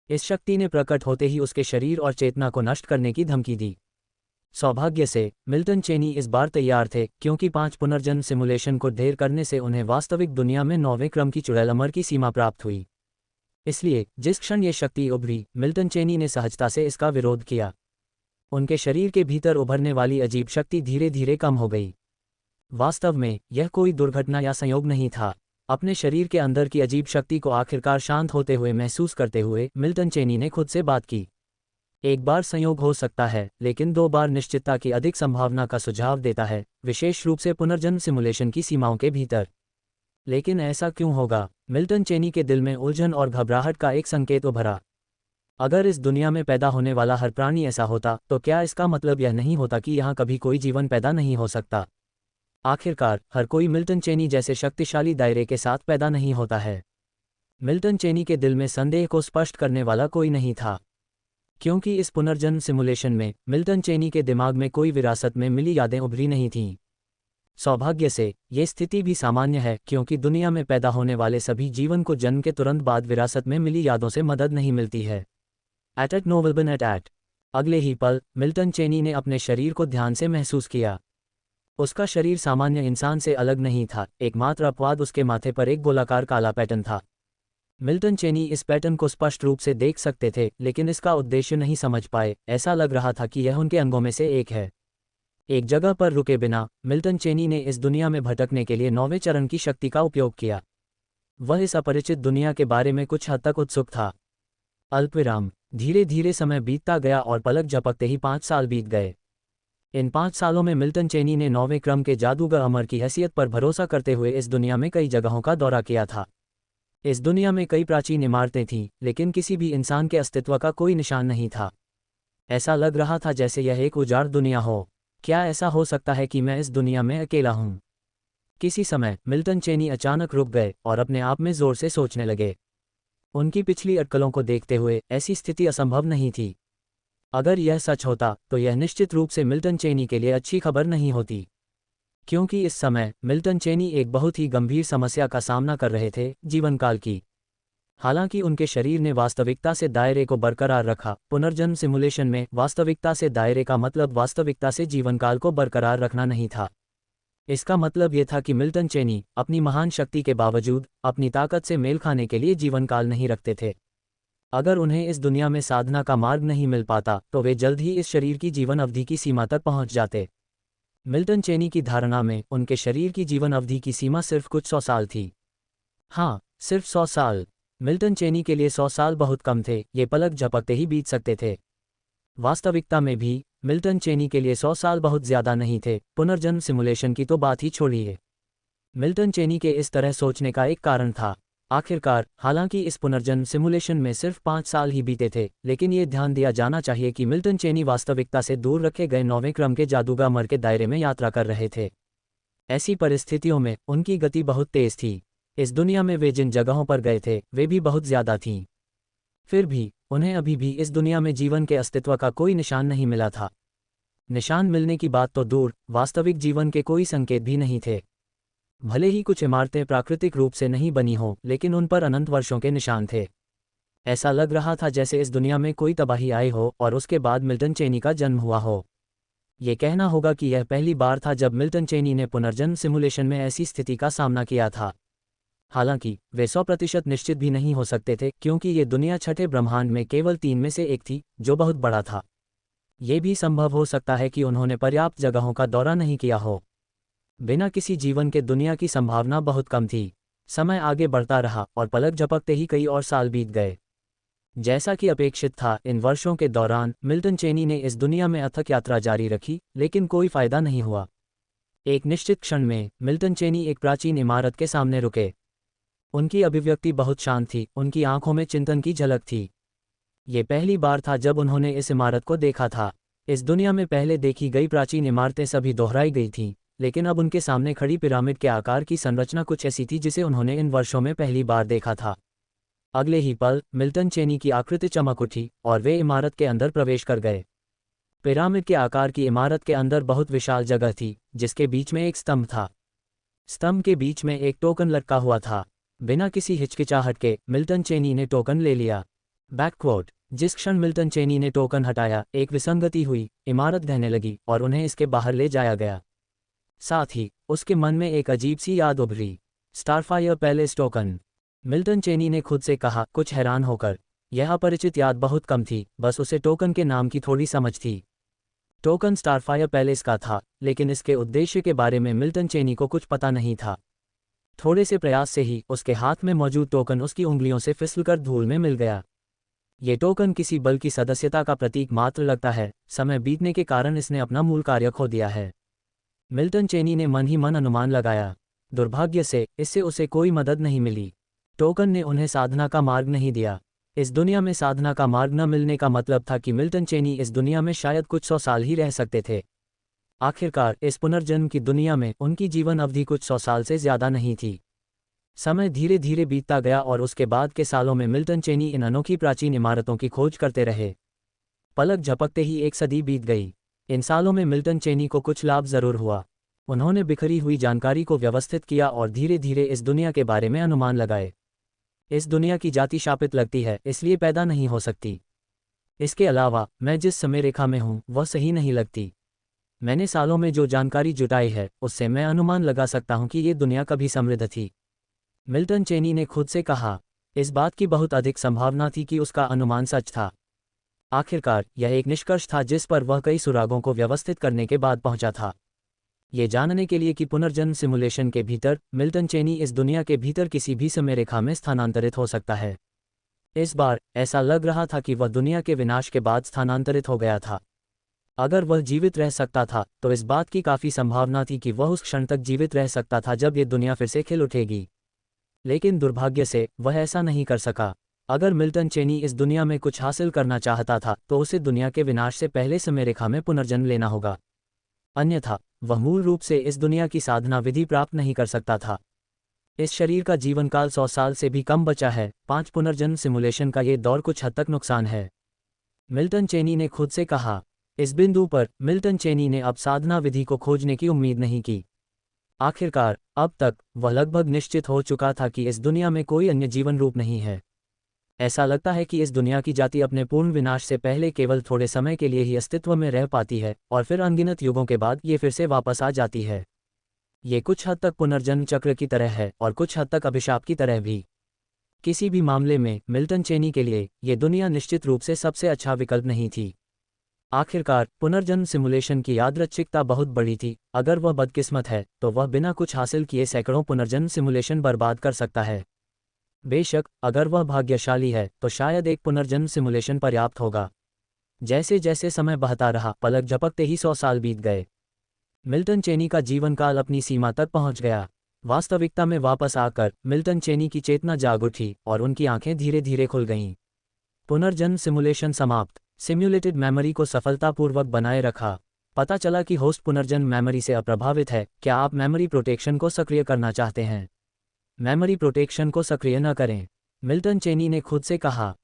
इस शक्ति ने प्रकट होते ही उसके शरीर और चेतना को नष्ट करने की धमकी दी। सौभाग्य से मिल्टन चेनी इस बार तैयार थे, क्योंकि 5 पुनर्जन्म सिमुलेशन को ढेर करने से उन्हें वास्तविक दुनिया में 9वें क्रम की चुड़ैल अमर की सीमा प्राप्त हुई। इसलिए जिस क्षण ये शक्ति उभरी, मिल्टन चेनी ने सहजता से इसका विरोध किया। उनके शरीर के भीतर उभरने वाली अजीब शक्ति धीरे धीरे कम हो गई। वास्तव में यह कोई दुर्घटना या संयोग नहीं था। अपने शरीर के अंदर की अजीब शक्ति को आखिरकार शांत होते हुए महसूस करते हुए मिल्टन चेनी ने खुद से बात की। एक बार संयोग हो सकता है, लेकिन 2 बार निश्चितता की अधिक संभावना का सुझाव देता है, विशेष रूप से पुनर्जन्म सिमुलेशन की सीमाओं के भीतर। लेकिन ऐसा क्यों होगा? मिल्टन चेनी के दिल में उलझन और घबराहट का एक संकेत उभरा। अगर इस दुनिया में पैदा होने वाला हर प्राणी ऐसा होता, तो क्या इसका मतलब यह नहीं होता कि यहाँ कभी कोई जीवन पैदा नहीं हो सकता? आखिरकार हर कोई मिल्टन चेनी जैसे शक्तिशाली दायरे के साथ पैदा नहीं होता है। मिल्टन चेनी के दिल में संदेह को स्पष्ट करने वाला कोई नहीं था, क्योंकि इस पुनर्जन्म सिमुलेशन में मिल्टन चेनी के दिमाग में कोई विरासत में मिली यादें उभरी नहीं थीं। सौभाग्य से ये स्थिति भी सामान्य है, क्योंकि दुनिया में पैदा होने वाले सभी जीवन को जन्म के तुरंत बाद विरासत में मिली यादों से मदद नहीं मिलती है। एट नोवेल्बन एट। अगले ही पल मिल्टन चेनी ने अपने शरीर को ध्यान से महसूस किया। उसका शरीर सामान्य इंसान से अलग नहीं था, एकमात्र अपवाद उसके माथे पर एक गोलाकार काला पैटर्न था। मिल्टन चेनी इस पैटर्न को स्पष्ट रूप से देख सकते थे, लेकिन इसका उद्देश्य नहीं समझ पाए। ऐसा लग रहा था कि यह उनके अंगों में से एक है। एक जगह पर रुके बिना मिल्टन चेनी ने इस दुनिया में भटकने के लिए 9वें चरण की शक्ति का उपयोग किया। वह इस अपरिचित दुनिया के बारे में कुछ हद तक उत्सुक था। अल्पविराम। धीरे धीरे समय बीतता गया और पलक झपकते ही 5 साल बीत गए। इन 5 सालों में मिल्टन चेनी ने 9वें क्रम के जादूगर अमर की हैसियत पर भरोसा करते हुए इस दुनिया में कई जगहों का दौरा किया था। इस दुनिया में कई प्राचीन इमारतें थीं, लेकिन किसी भी इंसान के अस्तित्व का कोई निशान नहीं था। ऐसा लग रहा था जैसे यह एक उजाड़ दुनिया हो। क्या ऐसा हो सकता है कि मैं इस दुनिया में अकेला हूँ? किसी समय मिल्टन चेनी अचानक रुक गए और अपने आप में जोर से सोचने लगे। उनकी पिछली अटकलों को देखते हुए ऐसी स्थिति असंभव नहीं थी। अगर यह सच होता, तो यह निश्चित रूप से मिल्टन चेनी के लिए अच्छी खबर नहीं होती, क्योंकि इस समय मिल्टन चेनी एक बहुत ही गंभीर समस्या का सामना कर रहे थे, जीवनकाल की। हालांकि उनके शरीर ने वास्तविकता से दायरे को बरकरार रखा, पुनर्जन्म सिमुलेशन में वास्तविकता से दायरे का मतलब वास्तविकता से जीवनकाल को बरकरार रखना नहीं था। इसका मतलब यह था कि मिल्टन चेनी अपनी महान शक्ति के बावजूद अपनी ताकत से मेल खाने के लिए जीवनकाल नहीं रखते थे। अगर उन्हें इस दुनिया में साधना का मार्ग नहीं मिल पाता, तो वे जल्द ही इस शरीर की जीवन अवधि की सीमा तक पहुंच जाते। मिल्टन चेनी की धारणा में उनके शरीर की जीवन अवधि की सीमा सिर्फ कुछ 100 साल थी। हाँ, सिर्फ 100 साल। मिल्टन चेनी के लिए 100 साल बहुत कम थे, ये पलक झपकते ही बीत सकते थे। वास्तविकता में भी मिल्टन चेनी के लिए 100 साल बहुत ज्यादा नहीं थे। पुनर्जन्म सिमुलेशन की तो बात ही छोड़िए। मिल्टन चेनी के इस तरह सोचने का एक कारण था। आखिरकार, हालांकि इस पुनर्जन्म सिमुलेशन में सिर्फ 5 साल ही बीते थे, लेकिन ये ध्यान दिया जाना चाहिए कि मिल्टन चेनी वास्तविकता से दूर रखे गए 9वें क्रम के जादूगर के दायरे में यात्रा कर रहे थे। ऐसी परिस्थितियों में उनकी गति बहुत तेज थी। इस दुनिया में वे जिन जगहों पर गए थे वे भी बहुत ज्यादा थीं। फिर भी उन्हें अभी भी इस दुनिया में जीवन के अस्तित्व का कोई निशान नहीं मिला था। निशान मिलने की बात तो दूर, वास्तविक जीवन के कोई संकेत भी नहीं थे। भले ही कुछ इमारतें प्राकृतिक रूप से नहीं बनी हों, लेकिन उन पर अनंत वर्षों के निशान थे। ऐसा लग रहा था जैसे इस दुनिया में कोई तबाही आई हो और उसके बाद मिल्टन चेनी का जन्म हुआ हो। ये कहना होगा कि यह पहली बार था जब मिल्टन चेनी ने पुनर्जन्म सिमुलेशन में ऐसी स्थिति का सामना किया था। हालांकि वे 100% निश्चित भी नहीं हो सकते थे, क्योंकि ये दुनिया छठे ब्रह्मांड में केवल 3 में से एक थी, जो बहुत बड़ा था। ये भी संभव हो सकता है कि उन्होंने पर्याप्त जगहों का दौरा नहीं किया हो। बिना किसी जीवन के दुनिया की संभावना बहुत कम थी। समय आगे बढ़ता रहा और पलक झपकते ही कई और साल बीत गए। जैसा कि अपेक्षित था, इन वर्षों के दौरान मिल्टन चेनी ने इस दुनिया में अथक यात्रा जारी रखी, लेकिन कोई फायदा नहीं हुआ। एक निश्चित क्षण में मिल्टन चेनी एक प्राचीन इमारत के सामने रुके। उनकी अभिव्यक्ति बहुत शांत थी, उनकी आंखों में चिंतन की झलक थी। ये पहली बार था जब उन्होंने इस इमारत को देखा था। इस दुनिया में पहले देखी गई प्राचीन इमारतें सभी दोहराई गई थीं, लेकिन अब उनके सामने खड़ी पिरामिड के आकार की संरचना कुछ ऐसी थी जिसे उन्होंने इन वर्षों में पहली बार देखा था। अगले ही पल मिल्टन चेनी की आकृति चमक उठी और वे इमारत के अंदर प्रवेश कर गए। पिरामिड के आकार की इमारत के अंदर बहुत विशाल जगह थी, जिसके बीच में एक स्तंभ था। स्तंभ के बीच में एक टोकन लटका हुआ था। बिना किसी हिचकिचाहट के मिल्टन चेनी ने टोकन ले लिया। बैकक्वोट, जिस क्षण मिल्टन चेनी ने टोकन हटाया, एक विसंगति हुई, इमारत ढहने लगी और उन्हें इसके बाहर ले जाया गया। साथ ही उसके मन में एक अजीब सी याद उभरी, स्टारफायर पैलेस टोकन। मिल्टन चेनी ने खुद से कहा, कुछ हैरान होकर। यह अपरिचित याद बहुत कम थी, बस उसे टोकन के नाम की थोड़ी समझ थी। टोकन स्टारफायर पैलेस का था, लेकिन इसके उद्देश्य के बारे में मिल्टन चेनी को कुछ पता नहीं था। थोड़े से प्रयास से ही उसके हाथ में मौजूद टोकन उसकी उंगलियों से फिसलकर धूल में मिल गया। ये टोकन किसी बल की सदस्यता का प्रतीक मात्र लगता है। समय बीतने के कारण इसने अपना मूल कार्य खो दिया है। मिल्टन चेनी ने मन ही मन अनुमान लगाया। दुर्भाग्य से इससे उसे कोई मदद नहीं मिली। टोकन ने उन्हें साधना का मार्ग नहीं दिया। इस दुनिया में साधना का मार्ग न मिलने का मतलब था कि मिल्टन चेनी इस दुनिया में शायद कुछ 100 साल ही रह सकते थे। आखिरकार इस पुनर्जन्म की दुनिया में उनकी जीवन अवधि कुछ 100 साल से ज्यादा नहीं थी। समय धीरे धीरे बीतता गया और उसके बाद के सालों में मिल्टन चेनी इन अनोखी प्राचीन इमारतों की खोज करते रहे। पलक झपकते ही एक सदी बीत गई। इन सालों में मिल्टन चेनी को कुछ लाभ जरूर हुआ। उन्होंने बिखरी हुई जानकारी को व्यवस्थित किया और धीरे धीरे इस दुनिया के बारे में अनुमान लगाए। इस दुनिया की जाति शापित लगती है, इसलिए पैदा नहीं हो सकती। इसके अलावा मैं जिस समय रेखा में हूँ वह सही नहीं लगती। मैंने सालों में जो जानकारी जुटाई है उससे मैं अनुमान लगा सकता हूँ कि ये दुनिया कभी समृद्ध थी। मिल्टन चेनी ने खुद से कहा। इस बात की बहुत अधिक संभावना थी कि उसका अनुमान सच था। आखिरकार यह एक निष्कर्ष था जिस पर वह कई सुरागों को व्यवस्थित करने के बाद पहुंचा था। ये जानने के लिए कि पुनर्जन्म सिमुलेशन के भीतर मिल्टन चेनी इस दुनिया के भीतर किसी भी समय रेखा में स्थानांतरित हो सकता है। इस बार ऐसा लग रहा था कि वह दुनिया के विनाश के बाद स्थानांतरित हो गया था। अगर वह जीवित रह सकता था तो इस बात की काफ़ी संभावना थी कि वह उस क्षण तक जीवित रह सकता था जब ये दुनिया फिर से खिल उठेगी। लेकिन दुर्भाग्य से वह ऐसा नहीं कर सका। अगर मिल्टन चेनी इस दुनिया में कुछ हासिल करना चाहता था तो उसे दुनिया के विनाश से पहले समय रेखा में पुनर्जन्म लेना होगा। अन्यथा वह मूल रूप से इस दुनिया की साधना विधि प्राप्त नहीं कर सकता था। इस शरीर का जीवनकाल 100 साल से भी कम बचा है। 5 पुनर्जन्म सिमुलेशन का ये दौर कुछ हद तक नुकसान है, मिल्टन चेनी ने खुद से कहा। इस बिंदु पर मिल्टन चेनी ने अब साधना विधि को खोजने की उम्मीद नहीं की। आखिरकार अब तक वह लगभग निश्चित हो चुका था कि इस दुनिया में कोई अन्य जीवन रूप नहीं है। ऐसा लगता है कि इस दुनिया की जाति अपने पूर्ण विनाश से पहले केवल थोड़े समय के लिए ही अस्तित्व में रह पाती है और फिर अनगिनत युगों के बाद ये फिर से वापस आ जाती है। ये कुछ हद तक पुनर्जन्म चक्र की तरह है और कुछ हद तक अभिशाप की तरह भी। किसी भी मामले में मिल्टन चेनी के लिए ये दुनिया निश्चित रूप से सबसे अच्छा विकल्प नहीं थी। आखिरकार पुनर्जन्म सिमुलेशन की यादृच्छिकता बहुत बड़ी थी। अगर वह बदकिस्मत है तो वह बिना कुछ हासिल किए सैकड़ों पुनर्जन्म सिमुलेशन बर्बाद कर सकता है। बेशक अगर वह भाग्यशाली है तो शायद एक पुनर्जन्म सिमुलेशन पर्याप्त होगा। जैसे जैसे समय बहता रहा, पलक झपकते ही 100 साल बीत गए। मिल्टन चेनी का जीवनकाल अपनी सीमा तक पहुंच गया। वास्तविकता में वापस आकर मिल्टन चेनी की चेतना जाग उठी और उनकी आंखें धीरे धीरे खुल गईं। पुनर्जन्म सिमुलेशन समाप्त। सिम्युलेटेड मेमोरी को सफलतापूर्वक बनाए रखा। पता चला कि होस्ट पुनर्जन्म मेमोरी से अप्रभावित है। क्या आप मेमोरी प्रोटेक्शन को सक्रिय करना चाहते हैं? मेमोरी प्रोटेक्शन को सक्रिय न करें। मिल्टन चेनी ने खुद से कहा।